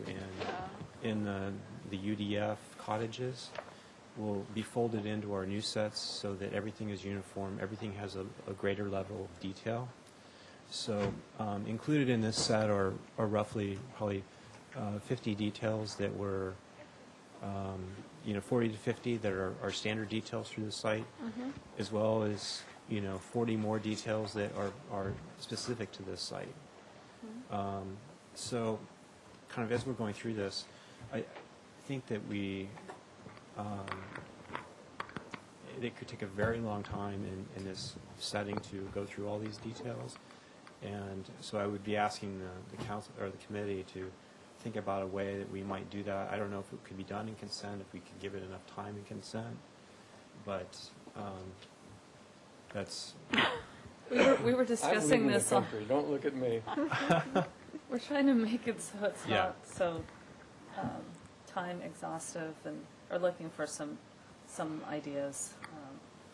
in the UDF cottages will be folded into our new sets so that everything is uniform, everything has a greater level of detail. So included in this set are roughly probably 50 details that were 40 to 50 that are standard details through the site, as well as 40 more details that are specific to this site. So kind of as we're going through this, I think that it could take a very long time in this setting to go through all these details. And so I would be asking the council or the committee to think about a way that we might do that. I don't know if it could be done in consent, if we could give it enough time in consent, but that's... We were discussing this. Don't look at me. We're trying to make it so it's Yeah. not so time exhaustive, and are looking for some ideas.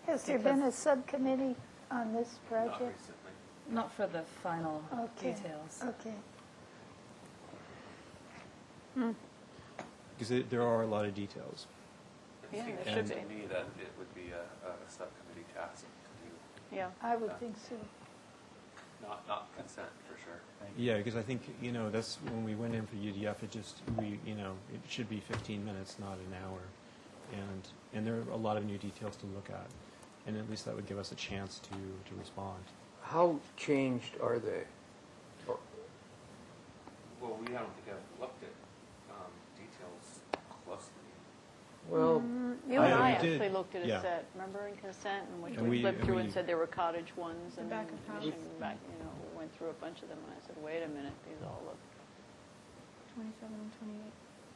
has there been a subcommittee on this Not project? recently. Not for the final Okay. details. Okay. Because there are a lot of details. It Yeah, seems there should to be. me that it would be a subcommittee task to do, Yeah. I would think so. not consent for sure. Yeah, because I think, that's when we went in for UDF, it should be 15 minutes, not an hour. And there are a lot of new details to look at. And at least that would give us a chance to respond. How changed are they? Well, I don't think I've looked at details closely. Well, You and I we did, actually looked at a yeah. set, remember, in consent, in which And we we- flipped and through we- and said there were cottage ones, and back of house. and back, we went through a bunch of them, and I said, wait a minute, these all look 27 and 28.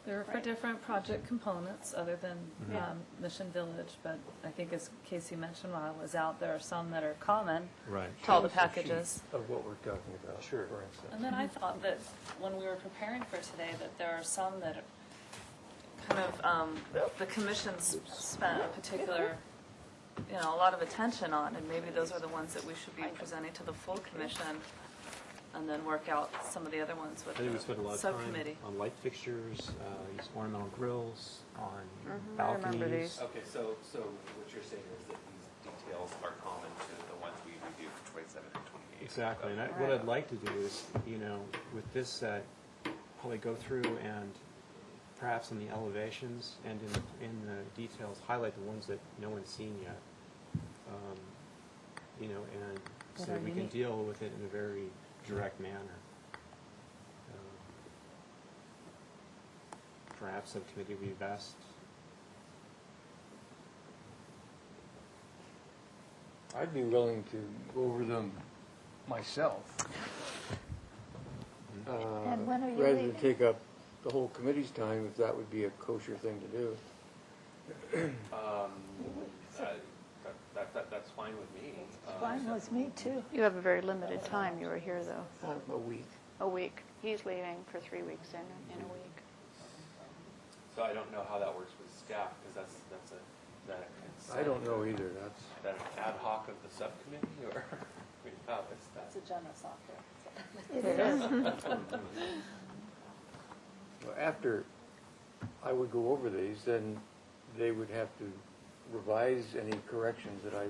They're for Right. different project components other than Yeah. Mission Village, but I think as Casey mentioned while I was out, there are some that are common Right. to all the packages. of what we're talking about, Sure. for instance. And then I thought that when we were preparing for today, that there are some that kind of, the commission's spent a particular, a lot of attention on, and maybe those are the ones that we should be presenting to the full commission, and then work out some of the other ones with I think we spent a lot the of time subcommittee. on light fixtures, these ornamental grills, on I remember balconies. these. Okay, so what you're saying is that these details are common to the ones we reviewed for 27 and 28. Exactly, and Okay. what I'd like to do is, with this set, probably go through and perhaps in the elevations and in the details, highlight the ones that no one's seen yet. And so That are that we can unique. deal with it in a very direct manner. Perhaps subcommittee would be best. I'd be willing to go over them myself. And when are you Rather leaving? than take up the whole committee's time, if that would be a kosher thing to do. That's fine with me. Fine with me, too. You have a very limited time. You were here, though. A week. A week. He's leaving for 3 weeks in a week. So I don't know how that works with staff, because that's a consent. I don't know either, that's. Is that an ad hoc of the subcommittee, or, how is that? It's a general software. It is. Well, after I would go over these, then they would have to revise any corrections that I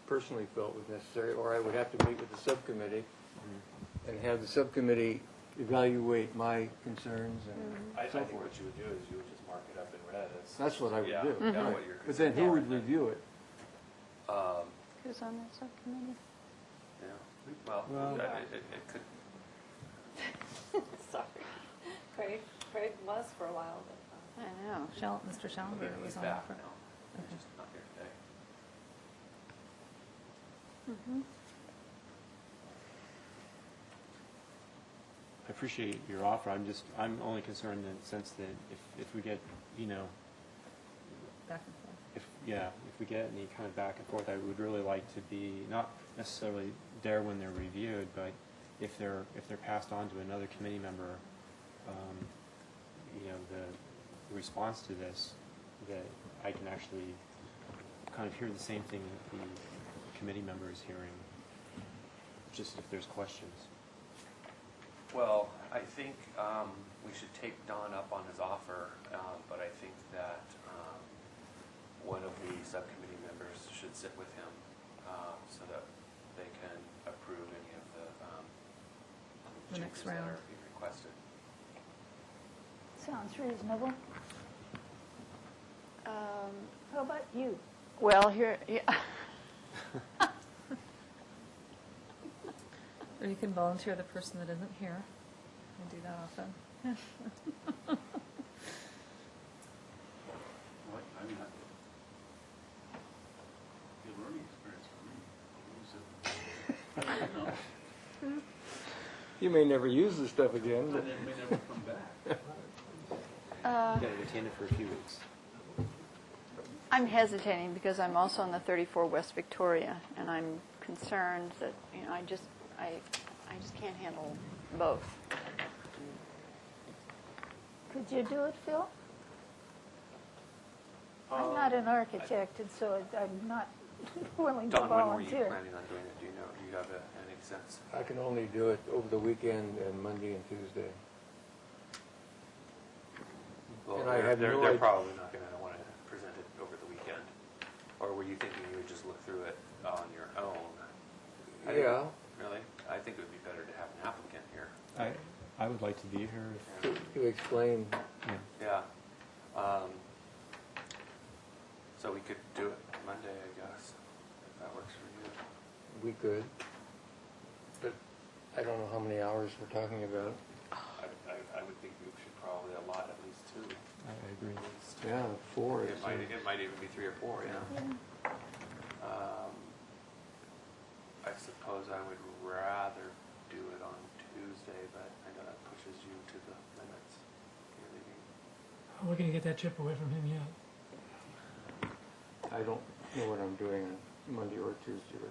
personally felt was necessary, or I would have to meet with the subcommittee and have the subcommittee evaluate my concerns and I so think forth. what you would do is you would just mark it up in red as. That's what I would yeah, do. Yeah, Right. what you're But then who would review it? Who's on that subcommittee? Yeah, well, Well- it could, Sorry. Craig was for a while, but I know. Mr. Schellenberg was he's on back for. now. He's just not here today. I appreciate your offer. I'm only concerned in the sense that if we get, Back and forth. if we get any kind of back and forth, I would really like to be not necessarily there when they're reviewed, but if they're passed on to another committee member, the response to this, that I can actually kind of hear the same thing that the committee member is hearing, just if there's questions. Well, I think we should take Don up on his offer, but I think that one of the subcommittee members should sit with him so that they can approve any of the The next changes that round. are being requested. Sounds reasonable. How about you? Well, here, yeah. Or you can volunteer the person that isn't here. I do that often. What? I mean, good learning experience for me. You may never use this stuff again, And but then may never come back. Yeah, retain it for a few weeks. I'm hesitating because I'm also on the 34 West Victoria, and I'm concerned that, I just can't handle both. Could you do it, Phil? I'm not an architect, and so I'm not willing to Don, when were you volunteer. planning on doing it? Do you know? Do you have any sense? I can only do it over the weekend and Monday and Tuesday. Well, And I have they're no idea. probably not going to want to present it over the weekend. Or were you thinking you would just look through it on your own? Yeah. Really? I think it would be better to have an applicant here. I would like to be here. To explain, Yeah. So we could do it Monday, I guess, if that works for you. we could, but I don't know how many hours we're talking about. I would think we should probably allot at least 2. I agree. At least. Yeah, 4. It might even be 3 or 4, yeah. I suppose I would rather do it on Tuesday, but I know that pushes you to the limits. You're leaving. We're going to get that chip away from him yet. I don't know what I'm doing on Monday or Tuesday,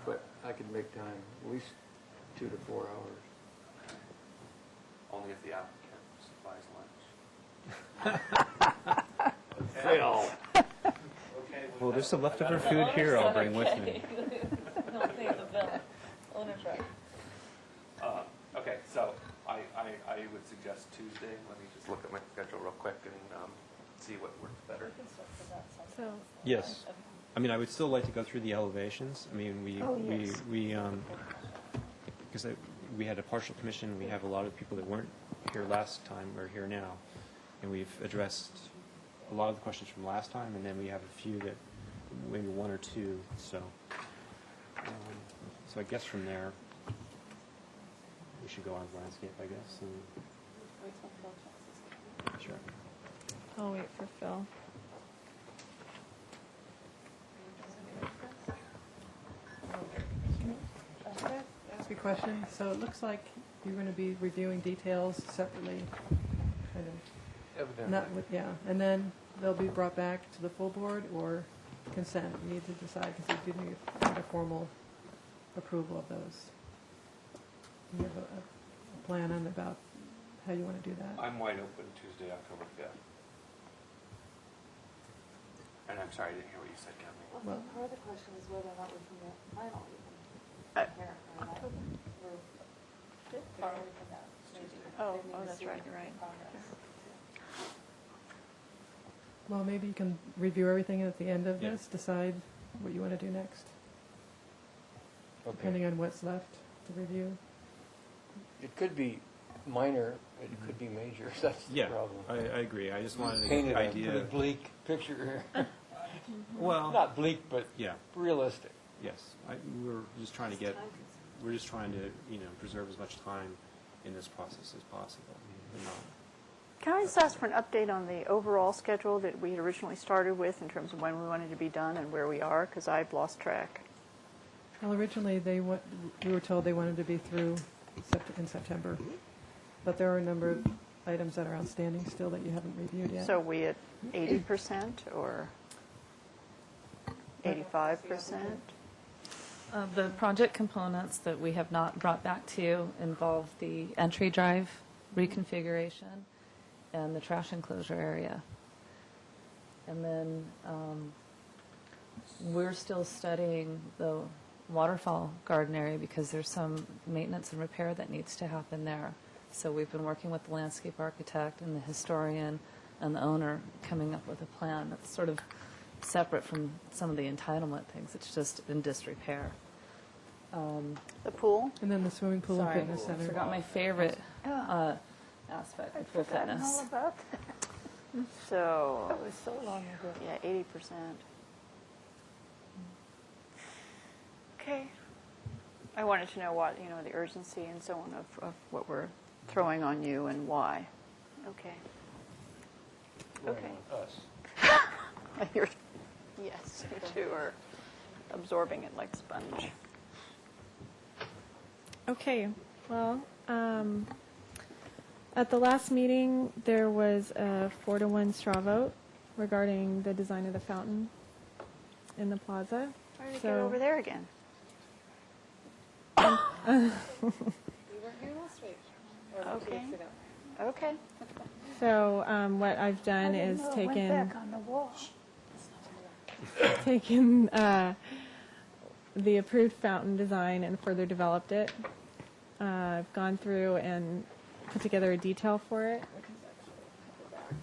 but I could make time, at least 2 to 4 hours. Only if the applicant supplies lunch. Phil. Okay. Well, there's some leftover food here I'll bring with me. Don't pay the bill. Owner truck. Okay, so I would suggest Tuesday. Let me just look at my schedule real quick and see what works better. So, Yes. I mean, I would still like to go through the elevations. I mean, yes. because we had a partial commission. We have a lot of people that weren't here last time or here now, and we've addressed a lot of the questions from last time, and then we have a few that maybe 1 or 2. So I guess from there we should go on landscape, I guess. And sure. I'll wait for Phil. Ask a question. So it looks like you're going to be reviewing details separately, kind of, Evidently. not with, yeah. And then they'll be brought back to the full board or consent. You need to decide because you do need a formal approval of those. Do you have a plan on about how you want to do that? I'm wide open Tuesday, October 5th. And I'm sorry, I didn't hear what you said, Kathleen. Well- Part of the question is whether or not we can get final even here or not. We're far away from that. Maybe. Oh, Maybe that's see right, you're right. progress. Well, maybe you can review everything and at the end of Yeah. this, decide what you want to do next, depending on what's left to review. It could be minor, it could be major, that's the Yeah, problem. I agree. I just wanted to get Painted the a pretty idea. bleak picture here. Well, Not bleak, but yeah, realistic. yes. We're just trying to preserve as much time in this process as possible. And not Can I just ask for an update on the overall schedule that we had originally started with in terms of when we wanted to be done and where we are? Because I've lost track. Well, originally, we were told they wanted to be through in September, but there are a number of items that are outstanding still that you haven't reviewed yet. So we at 80% or 85%? The project components that we have not brought back to you involve the entry drive reconfiguration and the trash enclosure area. And then we're still studying the waterfall garden area because there's some maintenance and repair that needs to happen there. So we've been working with the landscape architect and the historian and the owner coming up with a plan that's sort of separate from some of the entitlement things. It's just in disrepair. The pool? And then the swimming pool and Sorry, fitness I center. forgot my favorite aspect of pool fitness. all about that. So, That was so long ago. yeah, 80%. Okay. I wanted to know what, the urgency and so on of what we're throwing on you and why. Okay. Okay. Us. Yes, you two are absorbing it like sponge. Okay, well, at the last meeting, there was a 4-1 straw vote regarding the design of the fountain in the plaza. Why did it get over there again? We weren't here last week. Or 2 Okay. weeks ago. Okay. So what I've done I didn't is know it taken went back on the wall. the approved fountain design and further developed it. I've gone through and put together a detail for it, which is actually at the back.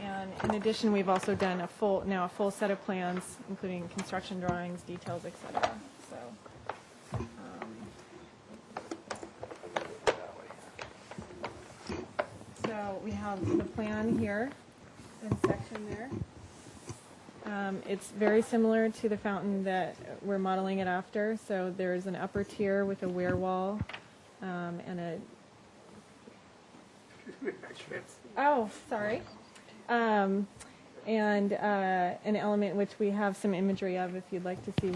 And in addition, we've also done a full set of plans, including construction drawings, details, etc. So we have the plan here in section there. It's very similar to the fountain that we're modeling it after. So there's an upper tier with a weir wall and an element which we have some imagery of. If you'd like to see,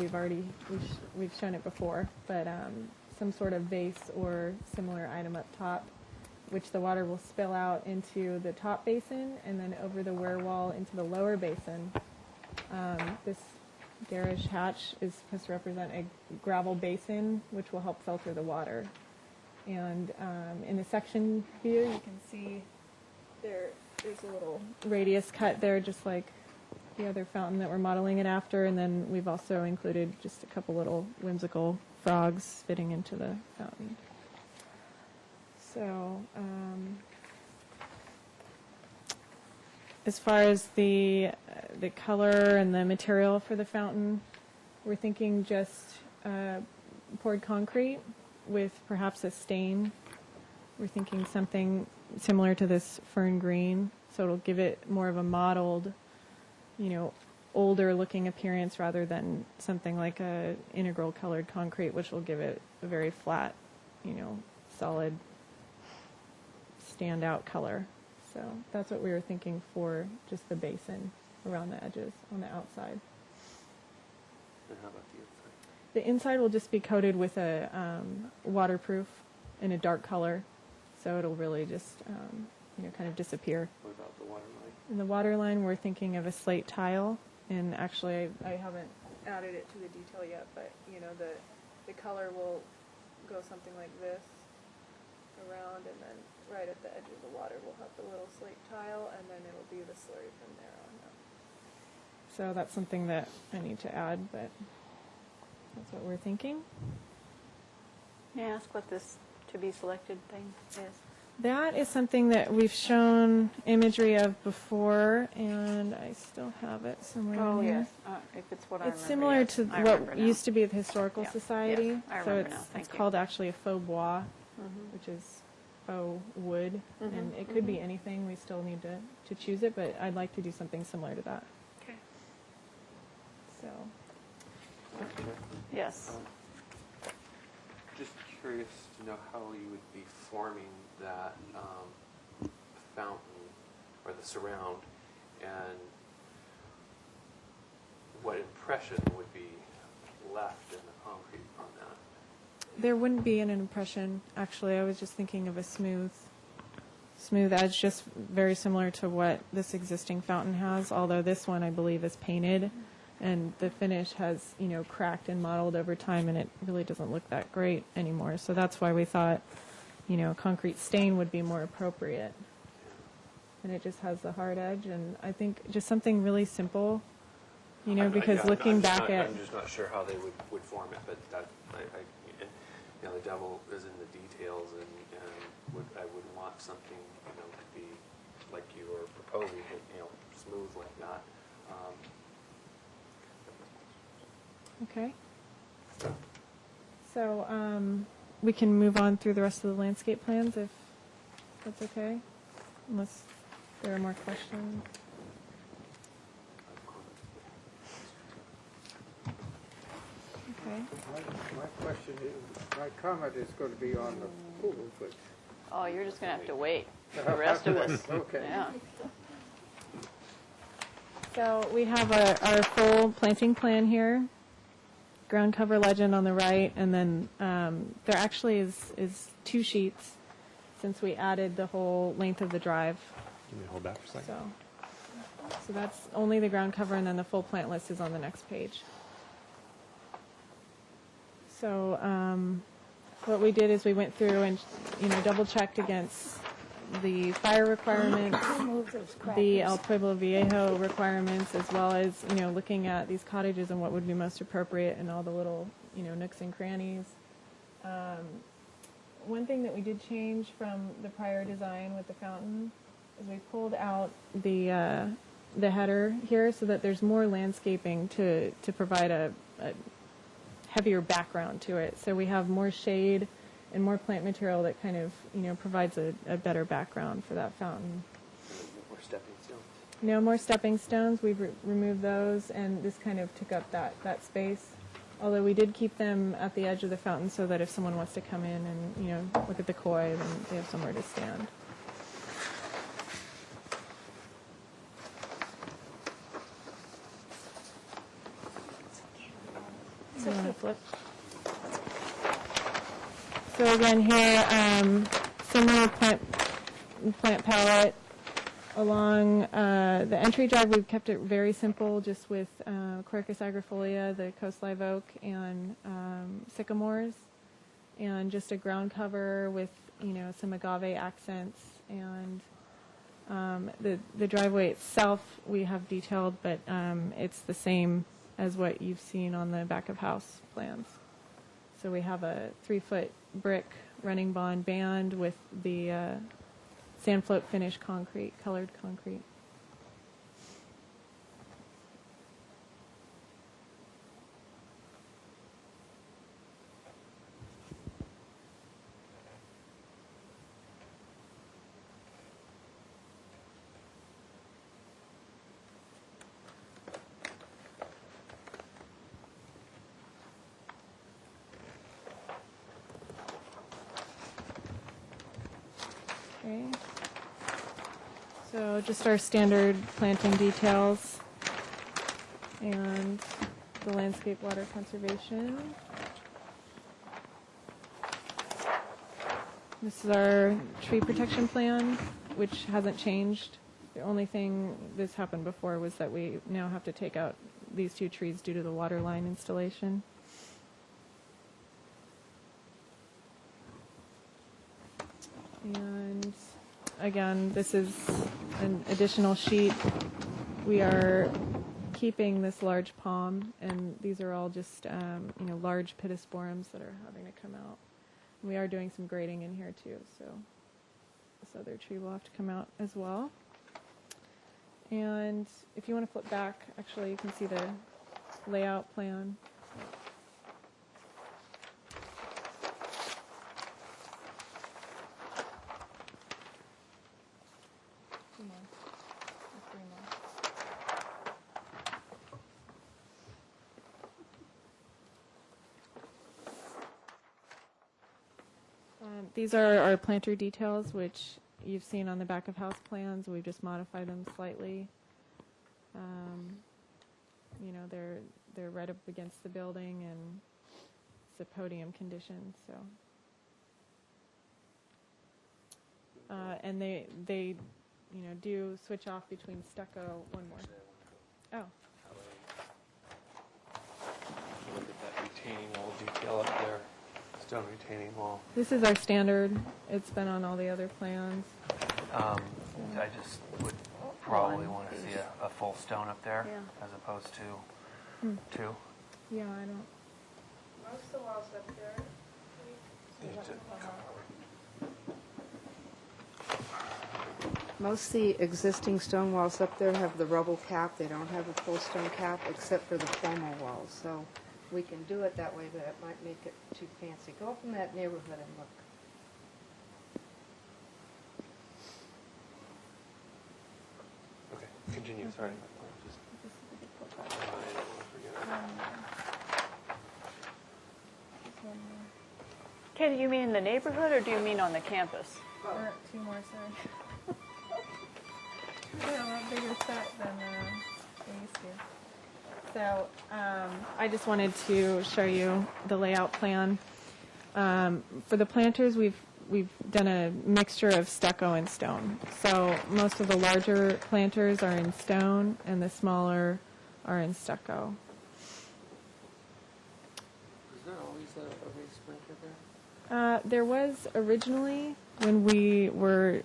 we've shown it before, but some sort of vase or similar item up top, which the water will spill out into the top basin and then over the weir wall into the lower basin. This garish hatch is supposed to represent a gravel basin, which will help filter the water. And in the section view, you can see there's a little radius cut there, just like the other fountain that we're modeling it after. And then we've also included just a couple little whimsical frogs fitting into the fountain. So, as far as the color and the material for the fountain, we're thinking just poured concrete with perhaps a stain. We're thinking something similar to this fern green, so it'll give it more of a mottled, older looking appearance rather than something like a integral colored concrete, which will give it a very flat, solid, standout color. So that's what we were thinking for just the basin around the edges on the outside. And how about the inside? The inside will just be coated with a waterproof in a dark color, so it'll really just kind of disappear. What about the water line? In the water line, we're thinking of a slate tile, and actually I haven't added it to the detail yet, but the color will go something like this around, and then right at the edge of the water we'll have the little slate tile, and then it'll be the slurry from there on up. So that's something that I need to add, but that's what we're thinking. May I ask what this to be selected thing is? That is something that we've shown imagery of before, and I still have it somewhere Oh, in here. yes, if it's what I remember. It's similar yes. to I remember what now. used to be the Historical Yeah, Society. yes, I So remember it's, now. Thank it's you. called actually a faux bois, which is faux wood, and it could be anything. We still need to choose it, but I'd like to do something similar to that. Okay. So, Yes. Just curious to know how you would be forming that fountain or the surround, and what impression would be left in the concrete on that. there wouldn't be an impression, actually. I was just thinking of a smooth edge, just very similar to what this existing fountain has, although this one I believe is painted, and the finish has, cracked and mottled over time, and it really doesn't look that great anymore. So that's why we thought, concrete stain would be more appropriate. And it just has the hard edge, and I think just something really simple, because looking back at... I'm just not sure how they would form it, but that, the devil is in the details, and I would want something, to be like you were proposing, smooth like that. Okay. So we can move on through the rest of the landscape plans if that's okay, unless there are more questions. Okay. My question is, my comment is going to be on the pool, but... Oh, you're just going to have to wait for the rest of us. Okay. Yeah. So we have our full planting plan here, ground cover legend on the right, and then there actually is 2 sheets since we added the whole length of the drive. Can we hold back for a second? So that's only the ground cover, and then the full plant list is on the next page. So what we did is we went through and double checked against the fire requirements, the El Pueblo Viejo requirements, as well as looking at these cottages and what would be most appropriate and all the little nooks and crannies. One thing that we did change from the prior design with the fountain is we pulled out the header here so that there's more landscaping to provide a heavier background to it. So we have more shade and more plant material that kind of, provides a better background for that fountain. More stepping stones. No more stepping stones. We've removed those, and this kind of took up that space. Although we did keep them at the edge of the fountain so that if someone wants to come in and, look at the koi, then they have somewhere to stand. So you want to flip? So again here, similar plant palette. Along the entry drive, we've kept it very simple, just with Quercus agrifolia, the coast live oak, and sycamores, and just a ground cover with some agave accents. And the driveway itself we have detailed, but it's the same as what you've seen on the back of house plans. So we have a 3-foot brick running bond band with the sand float finish concrete, colored concrete. Okay. So just our standard planting details and the landscape water conservation. This is our tree protection plan, which hasn't changed. The only thing this happened before was that we now have to take out these 2 trees due to the water line installation. And again, this is an additional sheet. We are keeping this large palm, and these are all just large pittosporums that are having to come out. We are doing some grading in here too. So this other tree will have to come out as well. And if you want to flip back, actually, you can see the layout plan. Two more. Or three more. These are our planter details, which you've seen on the back of house plans. We've just modified them slightly. You know, they're right up against the building, and it's a podium condition. So, and they you know do switch off between stucco. One more. Oh. Look at that retaining wall detail up there. Stone retaining wall. This is our standard. It's been on all the other plans. I just would probably want to see a full stone up there as opposed to two. Yeah, I don't. Most of the walls up there. Most of the existing stone walls up there have the rubble cap. They don't have a full stone cap except for the formal walls. So we can do it that way, but it might make it too fancy. Go up in that neighborhood and look. Okay, continue. Sorry. Katie, you mean in the neighborhood, or do you mean on the campus? Two more, sorry. They're a lot bigger set than they used to. So I just wanted to show you the layout plan. For the planters, we've done a mixture of stucco and stone. So most of the larger planters are in stone, and the smaller are in stucco. Was there always a raised sprinter there? There was originally, when we were,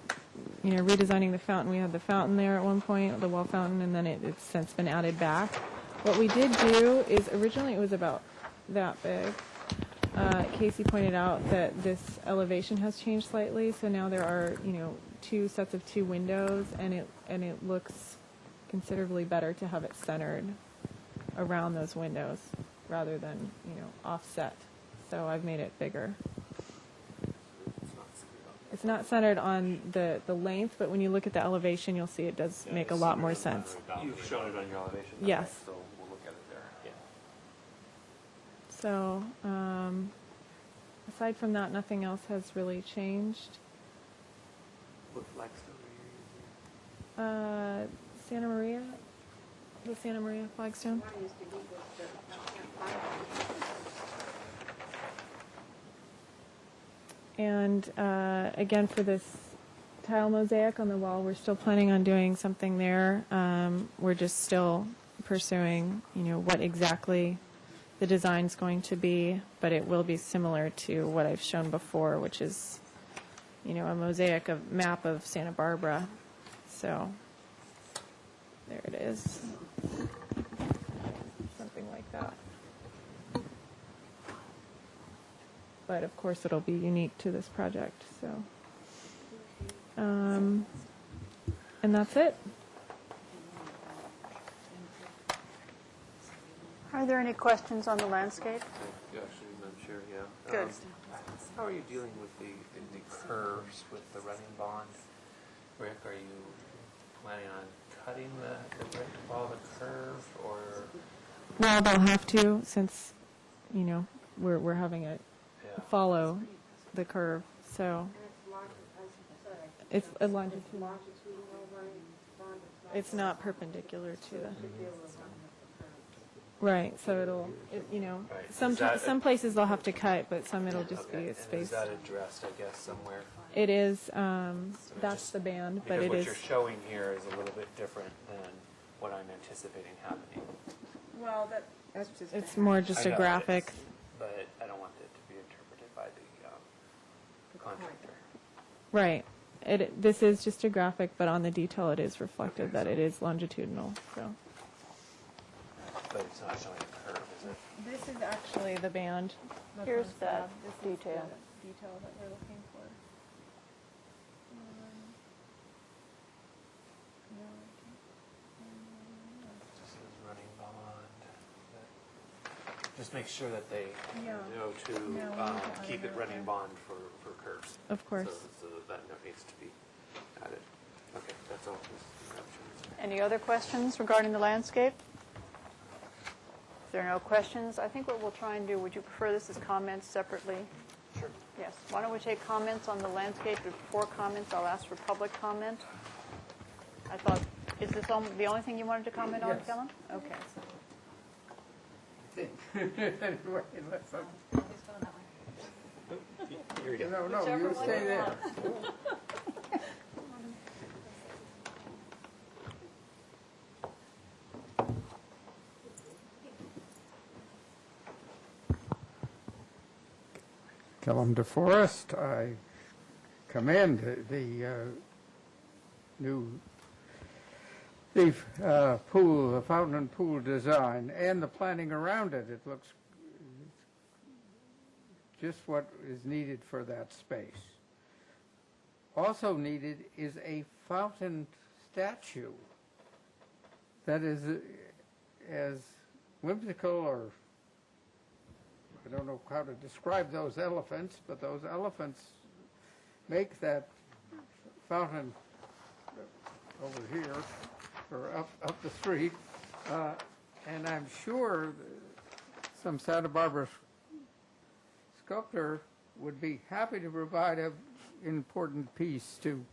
you know, redesigning the fountain. We had the fountain there at one point, the wall fountain, and then it's since been added back. What we did do is originally it was about that big. Casey pointed out that this elevation has changed slightly, so now there are, you know, two sets of two windows, and it looks considerably better to have it centered around those windows rather than, you know, offset. So I've made it bigger. It's not centered on the length, but when you look at the elevation, you'll see it does make a lot more sense. You've shown it on your elevation. Yes. Okay, so we'll look at it there. Yeah. So aside from that, nothing else has really changed. What flagstone are you using? Santa Maria, the Santa Maria flagstone. And again, for this tile mosaic on the wall, we're still planning on doing something there. We're just still pursuing, you know, what exactly the design's going to be, but it will be similar to what I've shown before, which is, you know, a mosaic map of Santa Barbara. So there it is. Something like that. But of course it'll be unique to this project. So, and that's it. Are there any questions on the landscape? Yeah, actually, Madam Chair, yeah. Good. How are you dealing with the curves with the running bond? Rick, are you planning on cutting the brick wall, the curve, or? Well, they'll have to, since, you know, we're having it follow the curve. So it's a longitudinal. It's not perpendicular to the. Right, so you know, Right. some places they'll have to cut, but some it'll just be a And space. is that addressed, I guess, somewhere? It is, that's the band, but Because it what is. you're showing here is a little bit different than what I'm anticipating happening. Well, it's more just I a know it graphic. is, but I don't want it to be interpreted by the contractor. Right. This is just a graphic, but on the detail it is reflected that it is longitudinal. So. But it's not showing a curve, is it? This is actually the band. Here's that detail. Detail that we're looking for. just make sure that they Yeah. know to Yeah, we need to keep it honor running that. bond for curves. Of course. So that note needs to be added. Okay, that's all. Any other questions regarding the landscape? If there are no questions, I think what we'll try and do, would you prefer this as comments separately? Sure. Yes. Why don't we take comments on the landscape? Before comments, I'll ask for public comment. I thought, is this the only thing you wanted to comment on, Yes. Kellen? Okay. Anyway, let's, Here you go. no, you stay there. Kellen DeForest, I commend the pool, the fountain and pool design, and the planning around it. It looks just what is needed for that space. Also needed is a fountain statue that is as whimsical, or I don't know how to describe those elephants, but those elephants make that fountain over here, or up the street, and I'm sure some Santa Barbara sculptor would be happy to provide an important piece to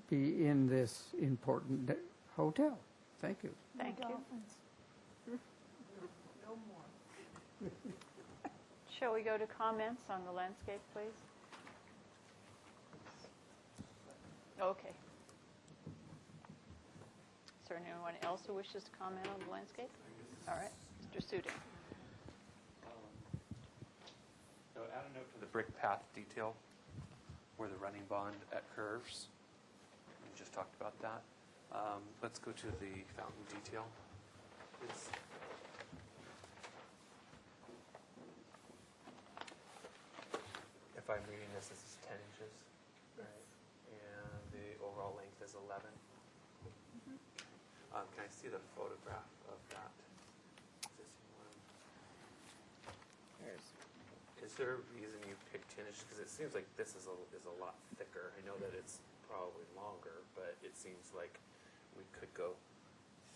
be in this important hotel. Thank you. Thank you. Shall we go to comments on the landscape, please? Okay. Is there anyone else who wishes to comment on the landscape? All right, Mr. Suding. So add a note to the brick path detail where the running bond at curves. We just talked about that. Let's go to the fountain detail, please. If I'm reading this is 10 inches, right? And the overall length is 11. Can I see the photograph of that existing one? Is there a reason you picked 10 inches? Because it seems like this is a lot thicker. I know that it's probably longer, but it seems like we could go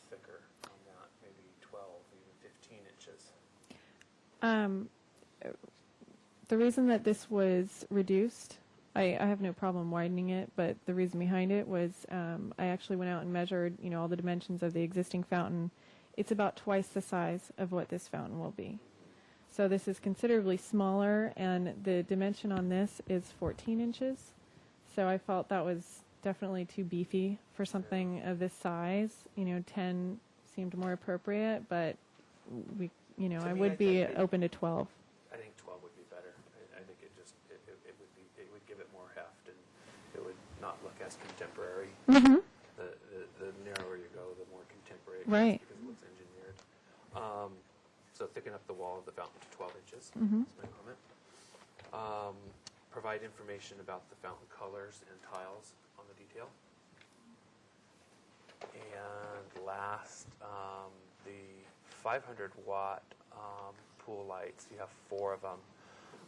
thicker on that, maybe 12, even 15 inches. The reason that this was reduced, I have no problem widening it, but the reason behind it was I actually went out and measured, all the dimensions of the existing fountain. It's about twice the size of what this fountain will be. So this is considerably smaller, and the dimension on this is 14 inches. So I felt that was definitely too beefy for something of this size. 10 seemed more appropriate, but I would be open to 12. I think 12 would be better. I think it would give it more heft, and it would not look as contemporary. Mm-hmm. The narrower you go, the more contemporary it Right. is because it looks engineered. So thicken up the wall of the fountain to 12 inches. Mm-hmm. That's my comment. Provide information about the fountain colors and tiles on the detail. And last, the 500 watt pool lights. You have 4 of them.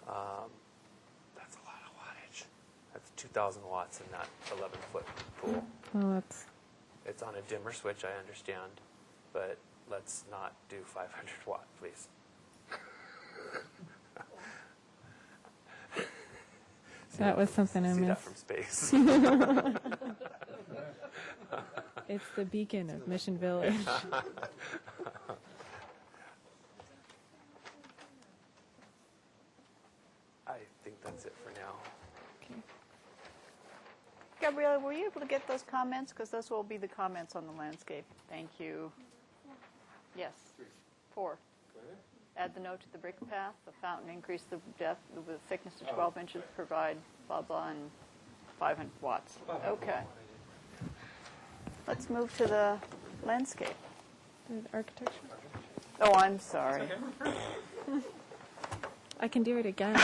That's a lot of wattage. That's 2,000 watts in that 11-foot pool. Well, that's It's on a dimmer switch, I understand, but let's not do 500 watt, please. That was something I See that missed. from space. It's the beacon of Mission Village. I think that's it for now. Okay. Gabriella, were you able to get those comments? Because those will be the comments on the landscape. Thank you. Yes. 4. Add the note to the brick path. The fountain increase the depth, the thickness to 12 inches, provide blah, blah, and 500 watts. Okay. Let's move to the landscape. The architecture. Oh, I'm sorry. I can do it again.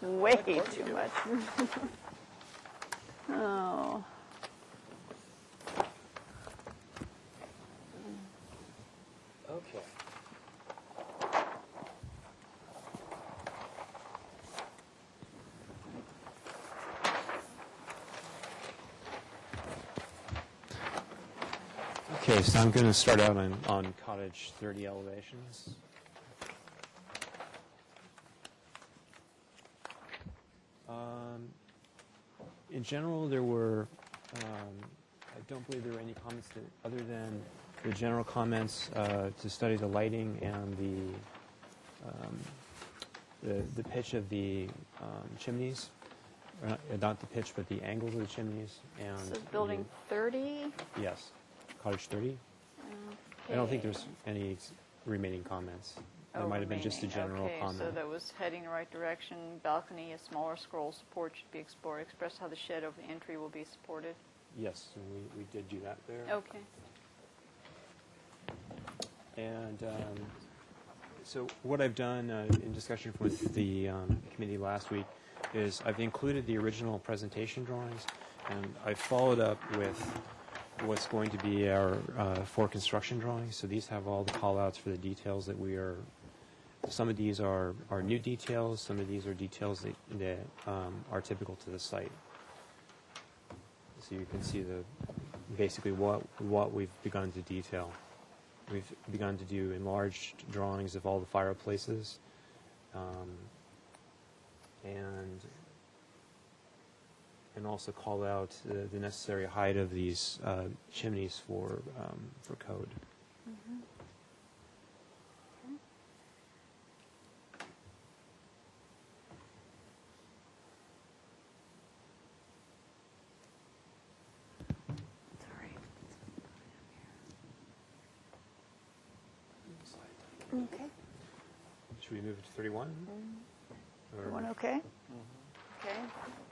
Way too much. Oh. Okay. Okay, so I'm going to start out on cottage 30 elevations. In general, there were, I don't believe there were any comments other than the general comments to study the lighting and the pitch of the chimneys. Not the pitch, but the angles of the chimneys. And So building 30? Yes, cottage 30. I don't think there's any remaining comments. There might have been just a general comment. So that was heading the right direction. Balcony, a smaller scroll support should be explored. Express how the shed over the entry will be supported. Yes, and we did do that there. Okay. And so what I've done in discussion with the committee last week is I've included the original presentation drawings, and I've followed up with what's going to be our 4 construction drawings. So these have all the call-outs for the details that we are. Some of these are new details. Some of these are details that are typical to the site. So you can see basically what we've begun to detail. We've begun to do enlarged drawings of all the fireplaces, and also call out the necessary height of these chimneys for code. Mm-hmm. Okay. Should we move to 31? Or- 31 okay? Okay.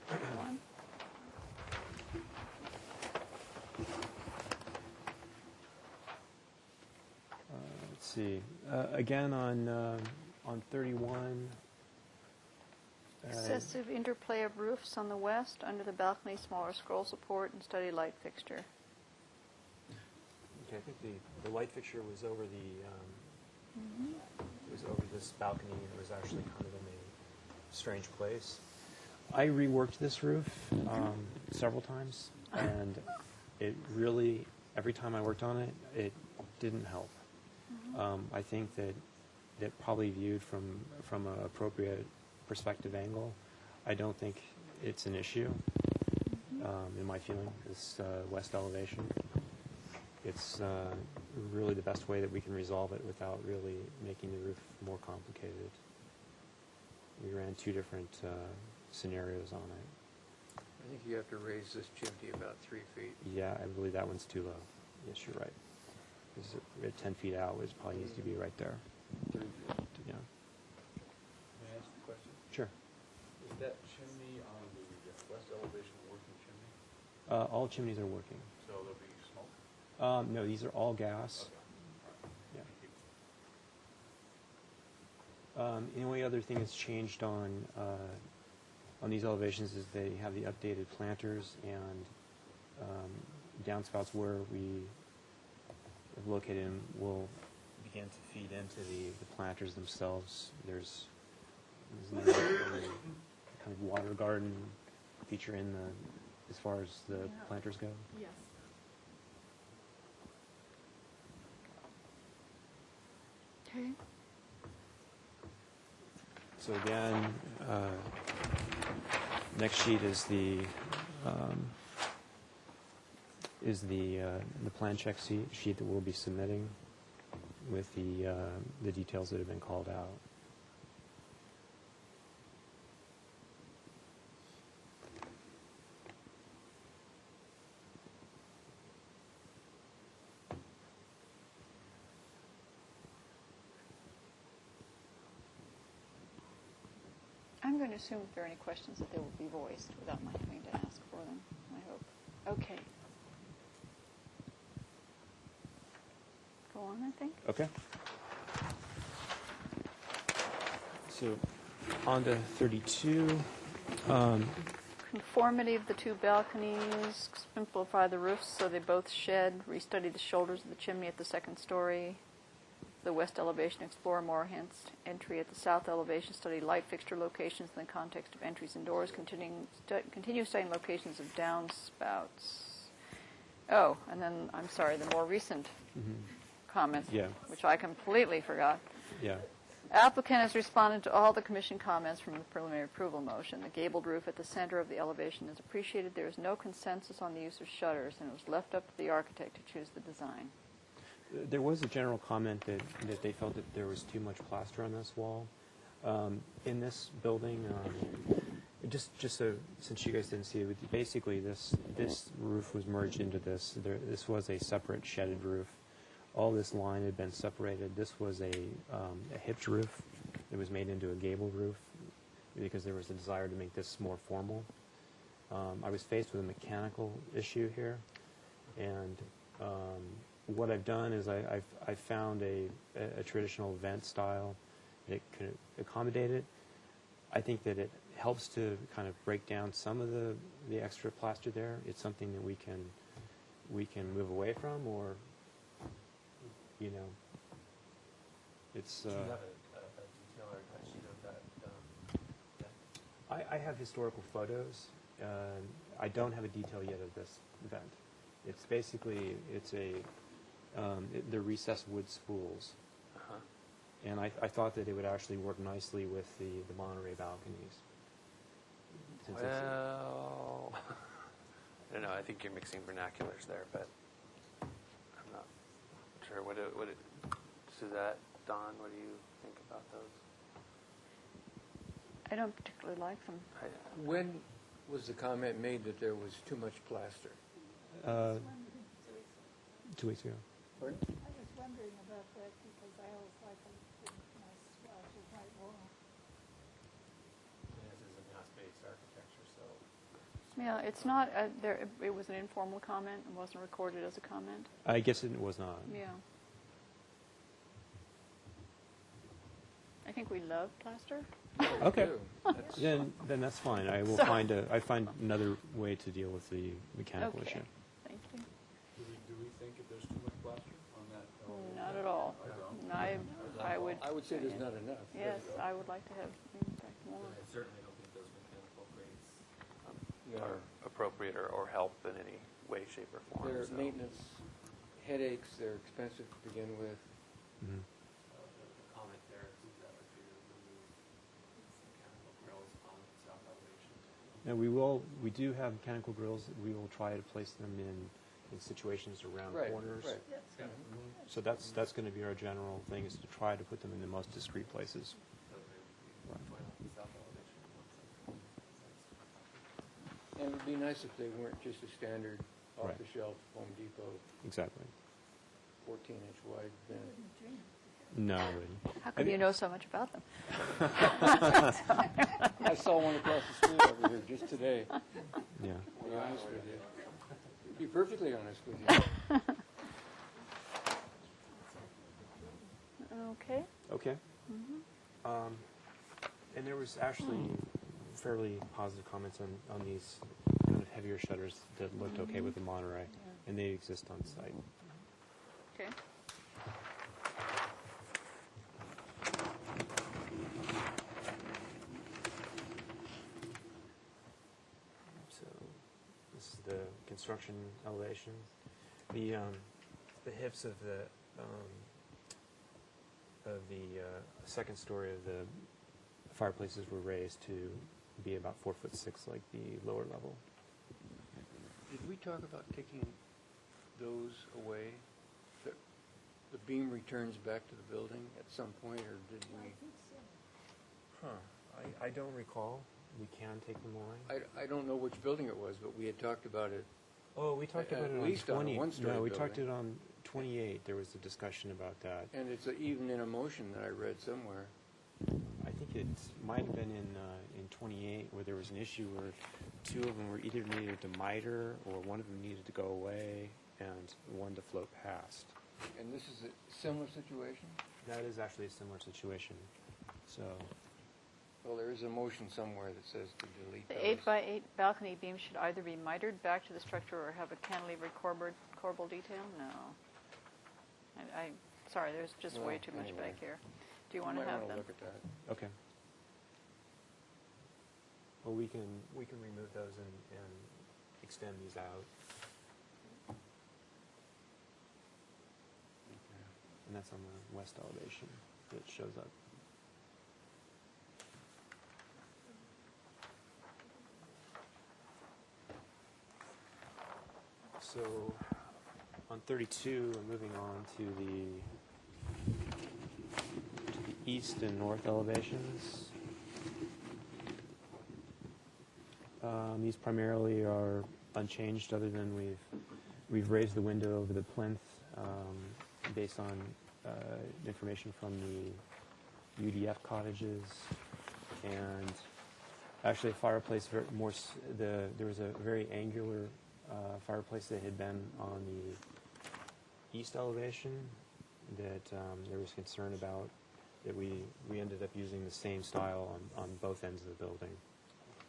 31. Let's see. Again on 31. Excessive interplay of roofs on the west, under the balcony, smaller scroll support, and study light fixture. Okay, I think the light fixture was over it was over this balcony, and it was actually kind of in a strange place. I reworked this roof several times, and it really, every time I worked on it, it didn't help. I think that probably viewed from an appropriate perspective angle, I don't think it's an issue in my feeling, this west elevation. It's really the best way that we can resolve it without really making the roof more complicated. We ran 2 different scenarios on it. I think you have to raise this chimney about 3 feet. Yeah, I believe that one's too low. Yes, you're right. Because at 10 feet out, it probably needs to be right there. Yeah. May I ask a question? Sure. Is that chimney on the west elevation a working chimney? All chimneys are working. So there'll be smoke? No, these are all gas. Okay. Yeah. The only other thing that's changed on these elevations is they have the updated planters and downspouts where we have located them will begin to feed into the planters themselves. There's no kind of water garden feature in as far as the planters go. Yes. Okay. So again, next sheet is the plan check sheet that we'll be submitting with the details that have been called out. I'm going to assume if there are any questions that they will be voiced without my having to ask for them, I hope. Okay. Go on, I think. Okay. So on to 32. Conformity of the 2 balconies, simplify the roofs so they both shed, restudy the shoulders of the chimney at the 2nd story. The west elevation, explore more enhanced entry at the south elevation, study light fixture locations in the context of entries and doors, continue studying locations of downspouts. Oh, and then, I'm sorry, the more recent comments, Yeah. which I completely forgot. Yeah. Applicant has responded to all the commission comments from the preliminary approval motion. The gabled roof at the center of the elevation is appreciated. There is no consensus on the use of shutters, and it was left up to the architect to choose the design. There was a general comment that they felt that there was too much plaster on this wall. In this building, just so, since you guys didn't see it, basically this roof was merged into this. This was a separate shedded roof. All this line had been separated. This was a hipped roof. It was made into a gable roof because there was a desire to make this more formal. I was faced with a mechanical issue here, and what I've done is I've found a traditional vent style that could accommodate it. I think that it helps to kind of break down some of the extra plaster there. It's something that we can move away from, or it's. Do you have a detail or a sheet of that? I have historical photos. I don't have a detail yet of this vent. It's basically they're recessed wood spools, and I thought that it would actually work nicely with the Monterey balconies. Well, I don't know. I think you're mixing vernaculars there, but I'm not sure. Suzette, Don, what do you think about those? I don't particularly like them. When was the comment made that there was too much plaster? 2 weeks ago. Pardon? I was wondering about that because I always like a nice swatch of white wall. This is a mass-based architecture, so Yeah, it's not, it was an informal comment. It wasn't recorded as a comment. I guess it was not. Yeah. I think we love plaster. Okay. That's- Then that's fine. I will find another way to deal with the mechanical Okay. issue. Thank you. Do we think if there's too much plaster on that elevation? Not at all. I would. I would say there's not enough. Yes, I would like to have, in fact, more. I certainly don't think those mechanical grades Yeah. are appropriate or help in any way, shape, or form. They're so. maintenance headaches, they're expensive to begin with. Mhm. The comment there is that would be to remove mechanical grills on the south elevation. Now we do have mechanical grills. We will try to place them in situations around Right, corners. right. Yeah. So that's going to be our general thing, is to try to put them in the most discreet places. So they would be point out the south elevation once And it would be nice if they weren't just a standard off-the-shelf Home Depot Exactly. 14-inch wide vent. No, I wouldn't. How come you know so much about them? I saw one across the street over here just today, to Yeah. be honest with you. To be perfectly honest with you. Okay. Okay. And there was actually fairly positive comments on these kind of heavier shutters that looked okay with the Monterey, and they exist on site. Okay. So this is the construction elevation. The hips of the second story of the fireplaces were raised to be about 4'6", like the lower level. Did we talk about taking those away? The beam returns back to the building at some point, or did we? I don't recall. We can take them away. I don't know which building it was, but we had talked about it. Oh, we talked about At it on least on a 20. one-story No, we building. talked it on 28. There was a discussion about that. And it's even in a motion that I read somewhere. I think it might have been in 28 where there was an issue where two of them were either needed to miter or one of them needed to go away and one to float past. And this is a similar situation? That is actually a similar situation. So, Well, there is a motion somewhere that says to delete those. The 8x8 balcony beam should either be mitered back to the structure or have a cantilever corbel detail? No. Sorry, there's just way Well, too much anyway. back here. Do you want to Might have wanna them? look at that. okay. Well, we can remove those and extend these out. and that's on the west elevation that shows up. So on 32, I'm moving on to the east and north elevations. These primarily are unchanged, other than we've raised the window over the plinth based on information from the UDF cottages, and actually fireplace there was a very angular fireplace that had been on the east elevation that there was concern about, that we ended up using the same style on both ends of the building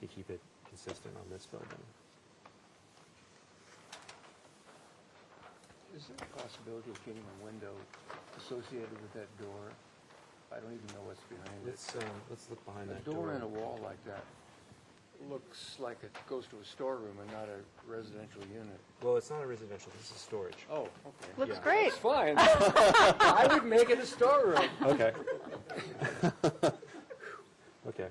to keep it consistent on this building. Is there a possibility of getting a window associated with that door? I don't even know what's behind it. Let's look behind that A door in a wall like that looks like it goes to a storeroom and not a residential unit. Well, it's not a residential. This is storage. Oh, okay. Looks Yeah. great. That's fine. I would make it a storeroom. Okay. Okay.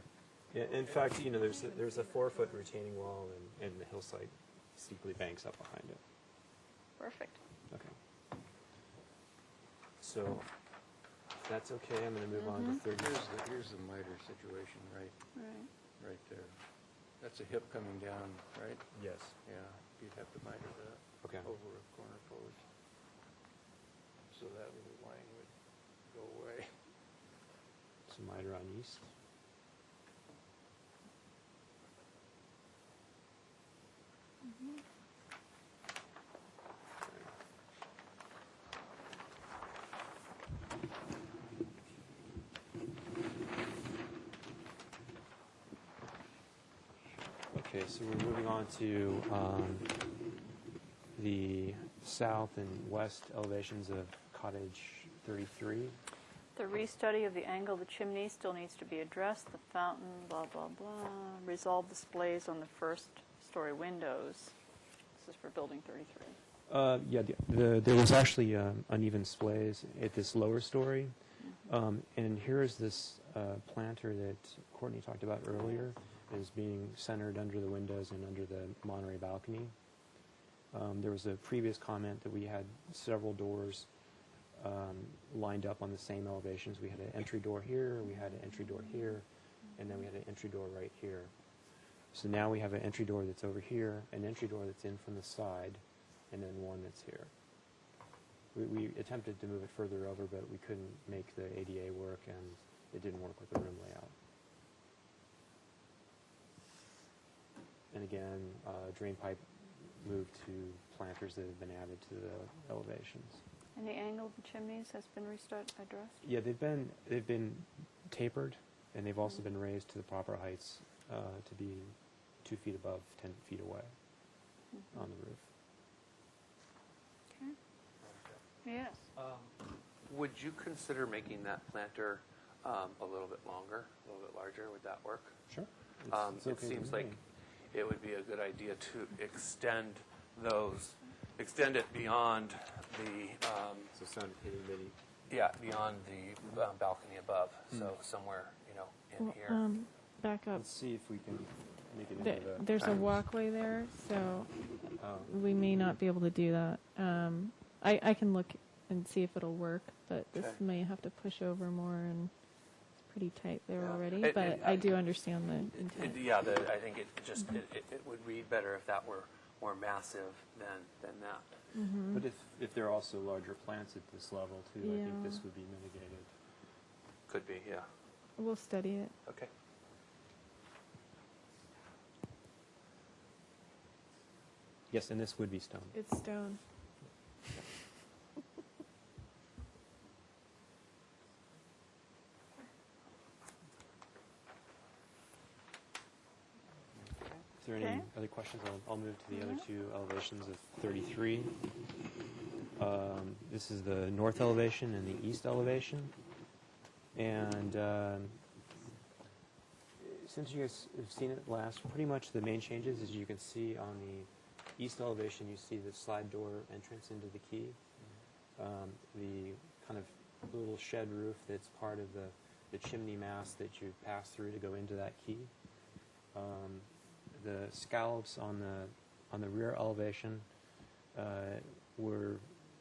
Yeah, in fact, there's a 4-foot retaining wall, and the hillside steeply banks up behind it. Perfect. Okay. So, if that's okay, I'm going to move on to 30. Here's the miter situation right there. That's a hip coming down, right? Yes. Yeah, you'd have to miter that Okay. over a corner post. So that little line would go away. So miter on east. Okay, so we're moving on to the south and west elevations of Cottage 33. The restudy of the angle of the chimney still needs to be addressed. The fountain, blah, blah, blah. Resolve displays on the first-story windows. This is for building 33. Yeah, there was actually uneven displays at this lower story. And here is this planter that Courtney talked about earlier, is being centered under the windows and under the Monterey balcony. There was a previous comment that we had several doors lined up on the same elevations. We had an entry door here, we had an entry door here, and then we had an entry door right here. So now we have an entry door that's over here, an entry door that's in from the side, and then one that's here. We attempted to move it further over, but we couldn't make the ADA work, and it didn't work with the room layout. And again, drain pipe moved to planters that have been added to the elevations. And the angle of the chimneys has been addressed? Yeah, they've been tapered, and they've also been raised to the proper heights to be 2 feet above, 10 feet away on the roof. Okay. Yes. Would you consider making that planter a little bit longer, a little bit larger? Would that work? Sure. It's It okay seems with like me. it would be a good idea to extend it beyond the, So sound hitting maybe. beyond the balcony above. So somewhere, in here. Back up. Let's see if we can make it into the. There's a walkway there, so Oh. we may not be able to do that. I can look and see if it'll work, but this Okay. may have to push over more, and it's pretty tight there Yeah. already. It- I do understand the intent. I think it would read better if that were more massive than that. Mm-hmm. But if there are also larger plants at this level too, I think Yeah. this would be mitigated. Could be, yeah. We'll study it. Okay. Yes, and this would be stone. It's stone. If there are any Okay. other questions, I'll move to the other two elevations of 33. This is the north elevation and the east elevation. And since you guys have seen it last, pretty much the main changes, as you can see on the east elevation, you see the slide door entrance into the quay. The kind of little shed roof that's part of the chimney mast that you pass through to go into that key. The scallops on the rear elevation were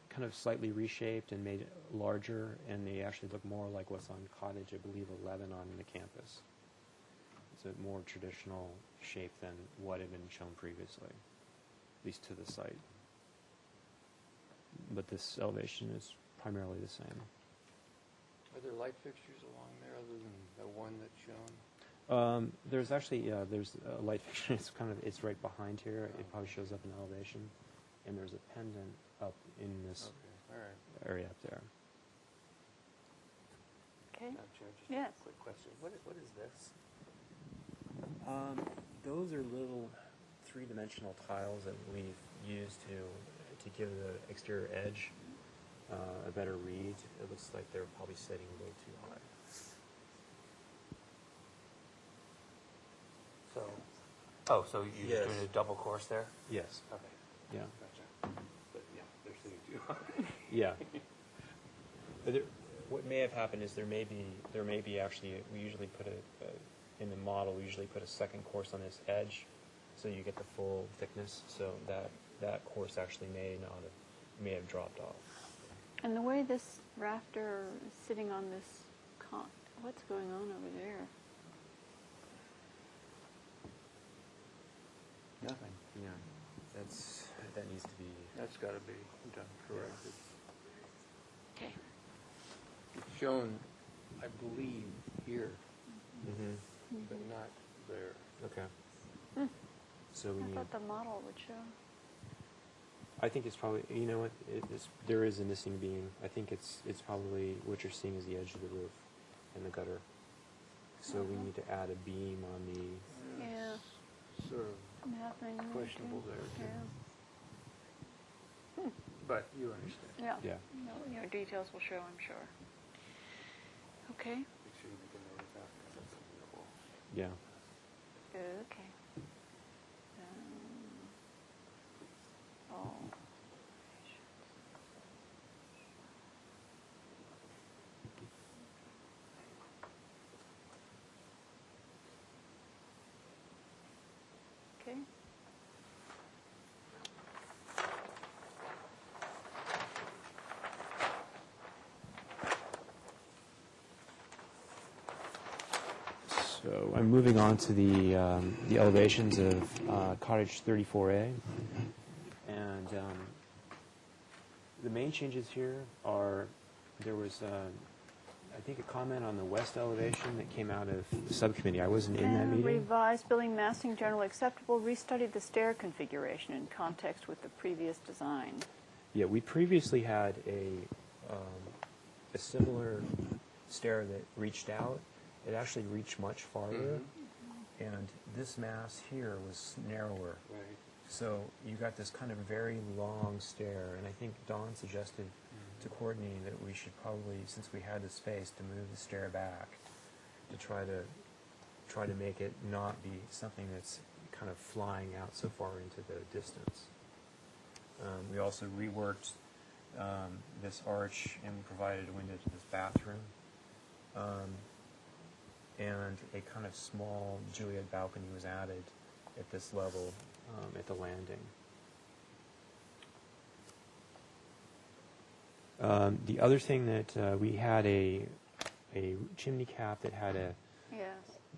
kind of slightly reshaped and made larger, and they actually look more like what's on Cottage, I believe, 11 on the campus. It's a more traditional shape than what had been shown previously, at least to the site. But this elevation is primarily the same. Are there light fixtures along there other than the one that's shown? There's actually there's a light fixture. It's right behind here. It probably shows up in elevation, and there's a pendant up in this area up there. Okay. Chair, just Yes. a quick question. What is this? Those are little three-dimensional tiles that we've used to give the exterior edge a better read. It looks like they're probably setting a little too high. So you're Yes. doing a double course there? Yes. Okay. Yeah. Gotcha. But yeah, they're sitting too high. Yeah. But what may have happened is there may be actually, we usually put in the model, we usually put a second course on this edge, so you get the full thickness. So that course actually may have dropped off. And the way this rafter is sitting on this, what's going on over there? Nothing. Yeah. That needs to be. That's got to be done corrected. Okay. It's shown, I believe, here, Mm-hmm. but not there. Okay. So we I need. thought the model would show. I think it's probably, you know what, there is a missing beam. I think it's probably what you're seeing is the edge of the roof and the gutter. So we need to add a beam on the. Yeah. Sort of Happening there, questionable too. there, too. Yeah. But you understand. Yeah. Yeah. No, details will show, I'm sure. Okay. Make sure you make a note of that, because that's something that will. Yeah. Okay. Oh. Okay. So I'm moving on to the elevations of Cottage 34A, and the main changes here are there was I think a comment on the west elevation that came out of the subcommittee. I wasn't in that meeting. Revised building massing generally acceptable. Restudied the stair configuration in context with the previous design. Yeah, we previously had a similar stair that reached out. It actually reached much farther, and this mass here was narrower. Right. So you got this kind of very long stair, and I think Don suggested to Courtney that we should probably, since we had the space, to move the stair back to try to make it not be something that's kind of flying out so far into the distance. We also reworked this arch and provided a window to this bathroom. And a kind of small Juliet balcony was added at this level at the landing. The other thing that we had a chimney cap that had a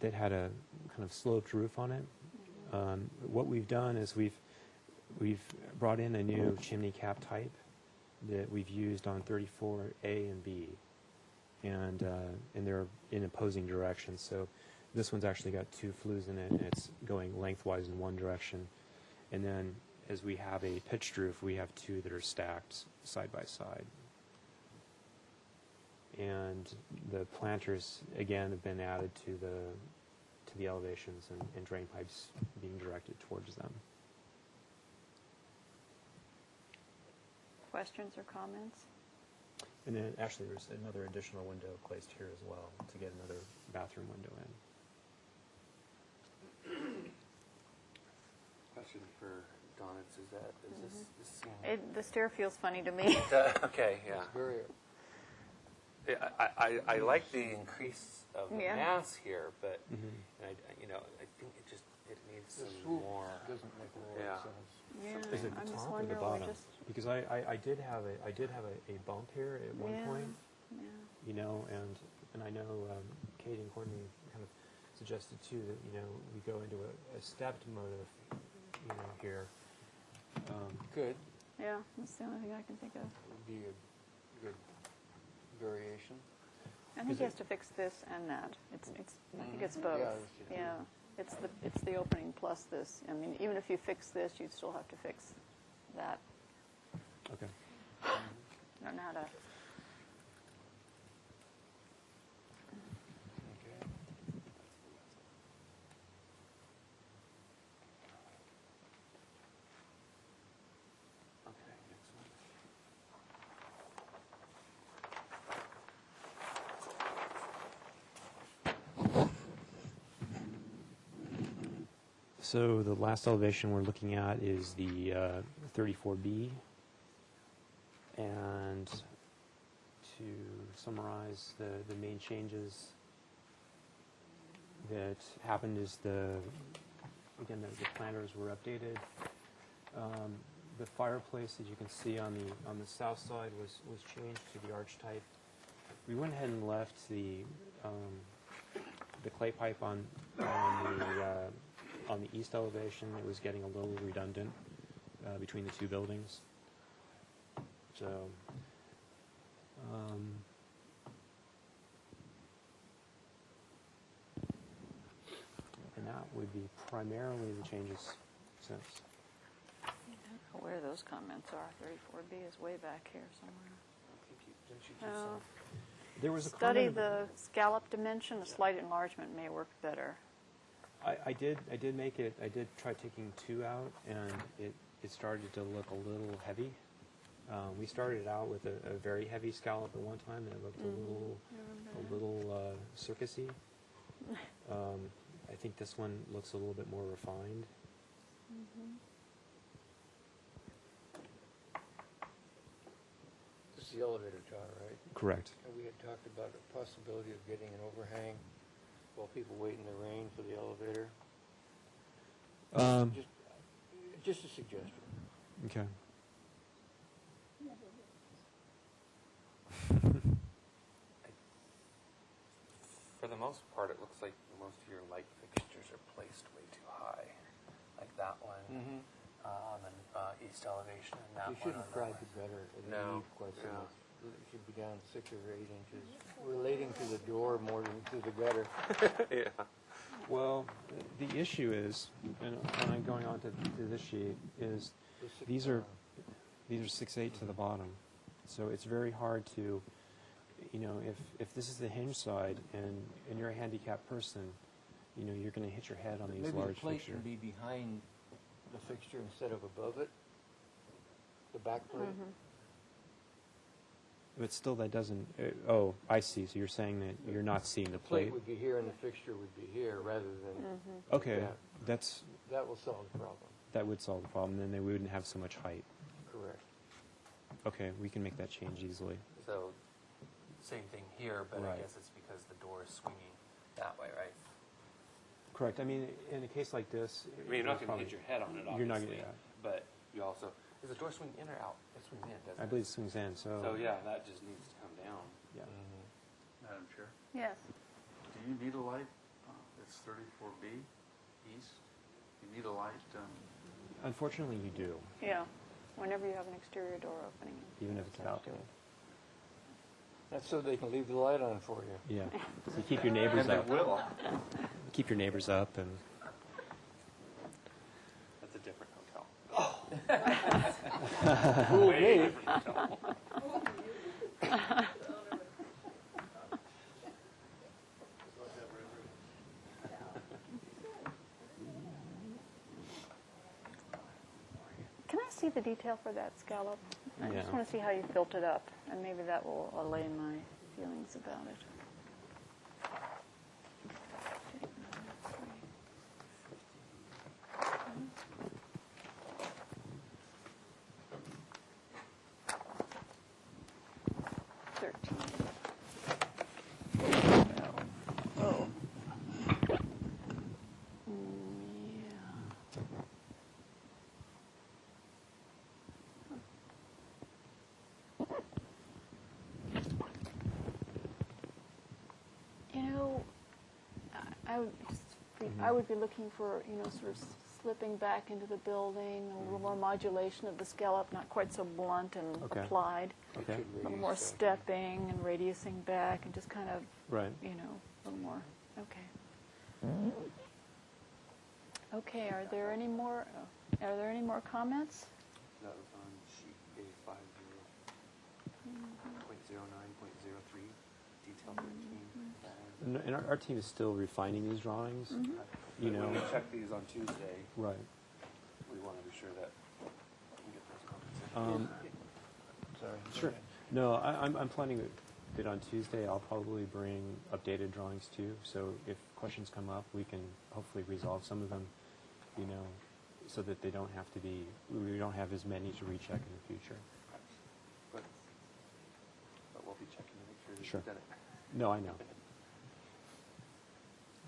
kind of sloped roof on it. What we've done is we've brought in a new chimney cap type that we've used on 34A and B. And they're in opposing directions. So this one's actually got two flues in it, and it's going lengthwise in one direction. And then as we have a pitched roof, we have two that are stacked side by side. And the planters, again, have been added to the elevations and drain pipes being directed towards them. Questions or comments? And then actually there's another additional window placed here as well to get another bathroom window in. Question for Don, is this The stair feels funny to me. Okay, yeah. it's very, I like the increase of the Yeah. mass here, but Mhm. I think it needs The some swoop more. doesn't make a whole Yeah. lot of sense. Yeah, Is it I'm the just top or the wondering, bottom? just, Because I did have a bump here at one Yeah. point, yeah. you know, and I know Katie and Courtney kind of suggested too that, you know, we go into a stepped motive, you know, here. Good, Yeah, that's the only thing I can think of. would be a good variation. I think he has to fix this and that. I think it's both. Yeah, that's the two. Yeah, it's the opening plus this. I mean, even if you fix this, you'd still have to fix that. Okay. I don't know how to. Okay. Okay, next one. So the last elevation we're looking at is the 34B. And to summarize the main changes that happened is the planters were updated. The fireplace, as you can see on the south side, was changed to the arch type. We went ahead and left the clay pipe on the east elevation. It was getting a little redundant between the two buildings. So, and that would be primarily the changes since. I don't know where those comments are. 34B is way back here somewhere. Oh. There was a Study comment. the scallop dimension. A slight enlargement may work better. I did make it. I did try taking 2 out, and it started to look a little heavy. We started out with a very heavy scallop at one time, and it looked a little circusy. I think this one looks a little bit more refined. This is the elevator tower, right? Correct. And we had talked about a possibility of getting an overhang while people wait in the rain for the elevator. Just a suggestion. Okay. For the most part, it looks like most of your light fixtures are placed way too high, like that one on the east elevation, and that You one shouldn't on the try west. to better it No, quite so yeah. much. It should be down 6 or 8 inches, relating to the door more than to the gutter. Yeah. Well, the issue is, and I'm going on to this sheet, is these are 6/8 to the bottom, so it's very hard to, you know, if this is the hinge side and you're a handicapped person, you know, you're going to hit your head on these Maybe large the plate fixtures. can be behind the fixture instead of above it, the back plate. But still, that doesn't. Oh, I see. So you're saying that you're not seeing the The plate plate. would be here and the fixture would be here, rather than Okay, that. That will solve the problem. that would solve the problem. Then they wouldn't have so much height. Correct. Okay, we can make that change easily. So, same thing here, but I Right. guess it's because the door is swinging that way, right? Correct. I mean, in a case like this, I mean, you're not going to hit your head on it, obviously. You're not going to. But you also, does the door swing in or out? It swings in, doesn't it? I believe it swings in. So. So yeah, that just needs to come down. Yeah. Madam Chair, Yes. do you need a light? It's 34B east. You need a light. Unfortunately, you do, Yeah. Whenever you have an exterior door opening. even if it's a balcony. That's so they can leave the light on for you. Yeah. So you keep your neighbors And up. they will. Keep your neighbors up, and That's a different hotel. Fool Way me. different hotel. Can I see the detail for that scallop? I Yeah. just want to see how you built it up, and maybe that will allay my feelings about it. I would be looking for, sort of slipping back into the building, a little more modulation of the scallop, not quite so blunt and Okay. applied. Okay. A little more stepping and radiusing back and just kind of, Right. a little more. Okay. Okay, are there any more comments? That was on sheet A50.09.03, detail 13. And our team is still refining these drawings. When we check these on Tuesday, Right. we want to be sure that we get those comments in. Sorry. Sure. No, I'm planning that on Tuesday I'll probably bring updated drawings too. So if questions come up, we can hopefully resolve some of them, so that we don't have as many to recheck in the future. But we'll be checking to make sure that Sure. you've done it. No, I know.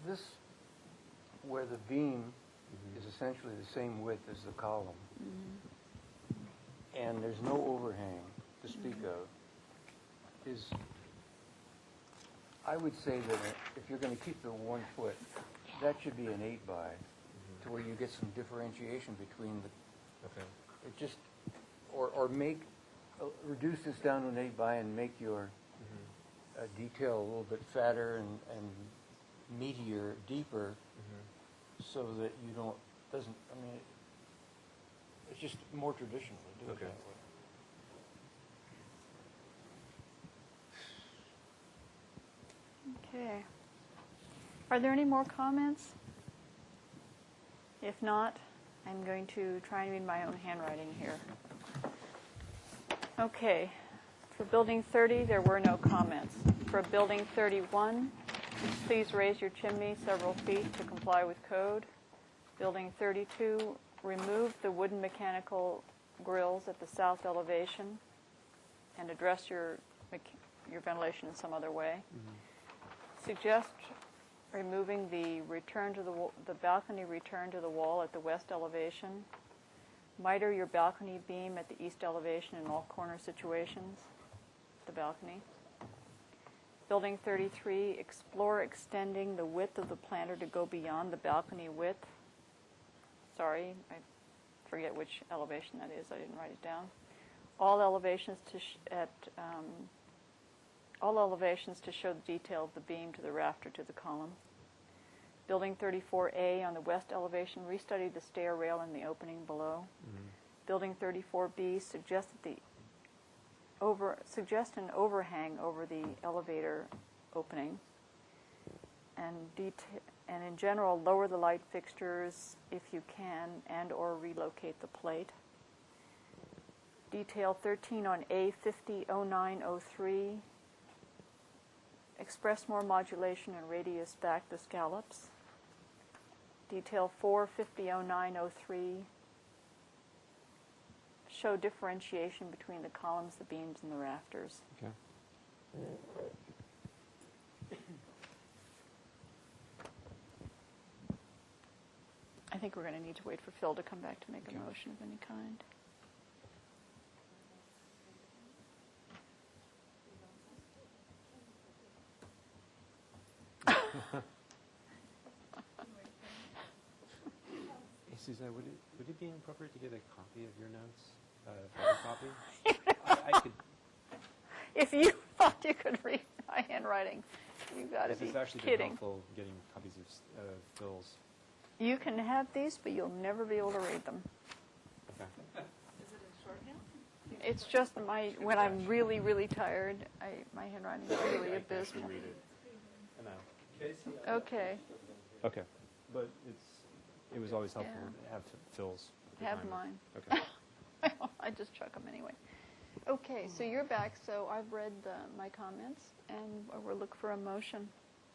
This, where the beam is essentially the same width as the column, and there's no overhang to speak of, is, I would say that if you're going to keep the 1 foot, that should be an 8x, to where you get some differentiation between the, it just, or make, reduce this down to an 8x and make your detail a little bit fatter and meatier, deeper, so that you it's just more traditional to do it that way. Okay. Are there any more comments? If not, I'm going to try and read my own handwriting here. Okay. For Building 30, there were no comments. For Building 31, please raise your chimney several feet to comply with code. Building 32, remove the wooden mechanical grills at the south elevation and address your ventilation in some other way. Suggest removing the balcony return to the wall at the west elevation. Miter your balcony beam at the east elevation in all corner situations, the balcony. Building 33, explore extending the width of the planter to go beyond the balcony width. Sorry, I forget which elevation that is. I didn't write it down. All elevations to show the detail of the beam to the rafter to the column. Building 34A on the west elevation, restudy the stair rail in the opening below. Building 34B, suggest an overhang over the elevator opening. And in general, lower the light fixtures if you can, and or relocate the plate. Detail 13 on A500903. Express more modulation and radius back the scallops. Detail 4500903. Show differentiation between the columns, the beams, and the rafters. Okay. I think we're going to need to wait for Phil to come back to make a motion of any kind. Hey, Suzanne, would it be inappropriate to get a copy of your notes? Photocopy? I could. If you thought you could read my handwriting, you got to be This has actually been kidding. helpful getting copies of Phil's. You can have these, but you'll never be able to read them. Okay. Is it in shorthand? It's just when I'm really, really tired, my handwriting is really abysmal. read it. I know. Okay, Okay. But it was always helpful Yeah. to have Phil's. have behind mine. it. Okay. I just chuck them anyway. Okay, so you're back, so I've read my comments, and we'll look for a motion.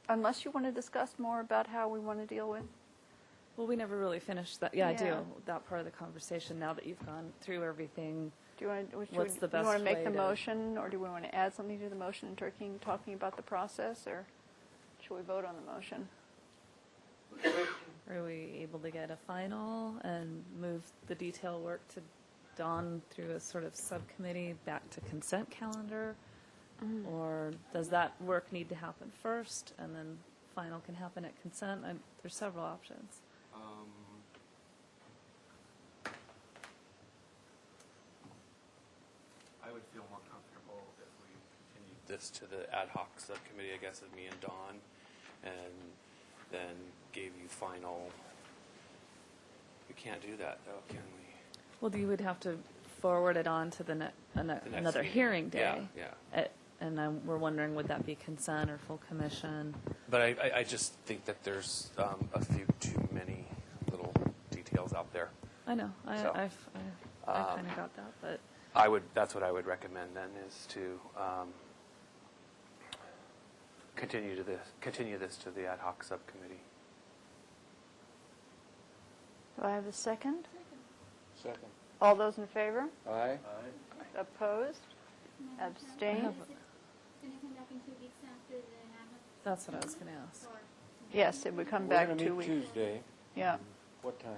Unless you want to discuss more about how we want to deal with. Well, we never really finished that. Yeah, I Yeah. do. That part of the conversation, now that you've gone through everything. Do you want to, What's the do you want to best make the way to- motion, or do we want to add something to the motion in talking about the process, or should we vote on the motion? Are we able to get a final and move the detail work to dawn through a sort of subcommittee back to consent calendar? Or does that work need to happen first and then final can happen at consent? There's several options. I would feel more comfortable if we continued this to the ad hoc subcommittee, I guess, of me and Dawn, and then gave you final. We can't do that, though, can we? Well, you would have to forward it on to the next another meeting. hearing day. Yeah. And we're wondering, would that be consent or full commission? But I just think that there's a few too many little details out there. I know. I So, kind of got that, but That's what I would recommend then, is to continue this to the ad hoc subcommittee. Do I have a second? Second. All those in favor? Aye. Opposed? Abstained? Anything back in 2 weeks after the ad hoc? that's what I was going to ask. Or Yes, it would come We're back gonna 2 meet weeks. Tuesday. Yeah. What time?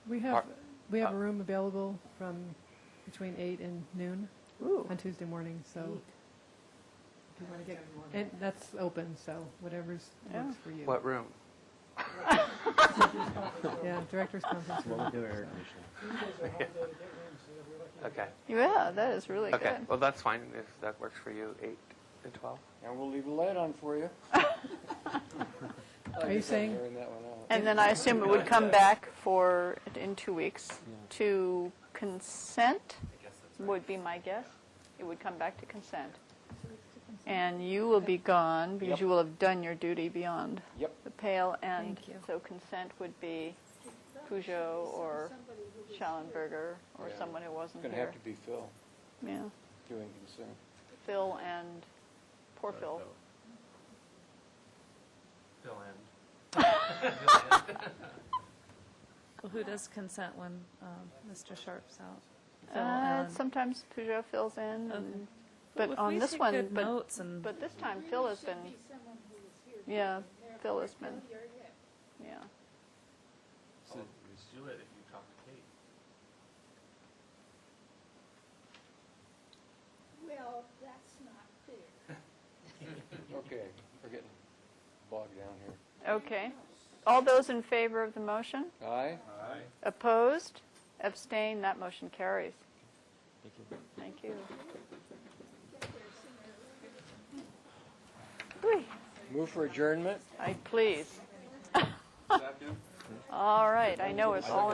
We have a room available from between 8 and noon on Tuesday morning, so if you want to get, and that's open, so whatever's works for you. What room? Yeah, director's conference room. Okay. Yeah, that is really Okay. good. Well, that's fine if that works for you. 8 and 12. And we'll leave the light on for you. Are you saying? Airing that one out. And then I assume it would come back in 2 weeks to consent, would be my guess. It would come back to consent. And you will be gone because Yep. you will have done your duty beyond Yep. the pale. And Thank you. so consent would be Peugeot or Schallenberger or Yeah. someone who It's wasn't going to here. have to be Phil Yeah, doing consent. Phil and poor Phil. Phil and. Well, who does consent when Mr. Sharp's out? Phil and- Sometimes Peugeot fills in, Okay. and, But but if on we this take one, good notes and but this time Phil has been, Someone who was here. yeah, Phil has been, yeah. So Ms. Jewett, if you talk to Kate. Well, that's not fair. Okay, we're getting bogged down here. Okay. All those in favor of the motion? Aye? Opposed? Abstained? That motion carries. Thank you. Whee. Move for adjournment? Please. All right, I know it's all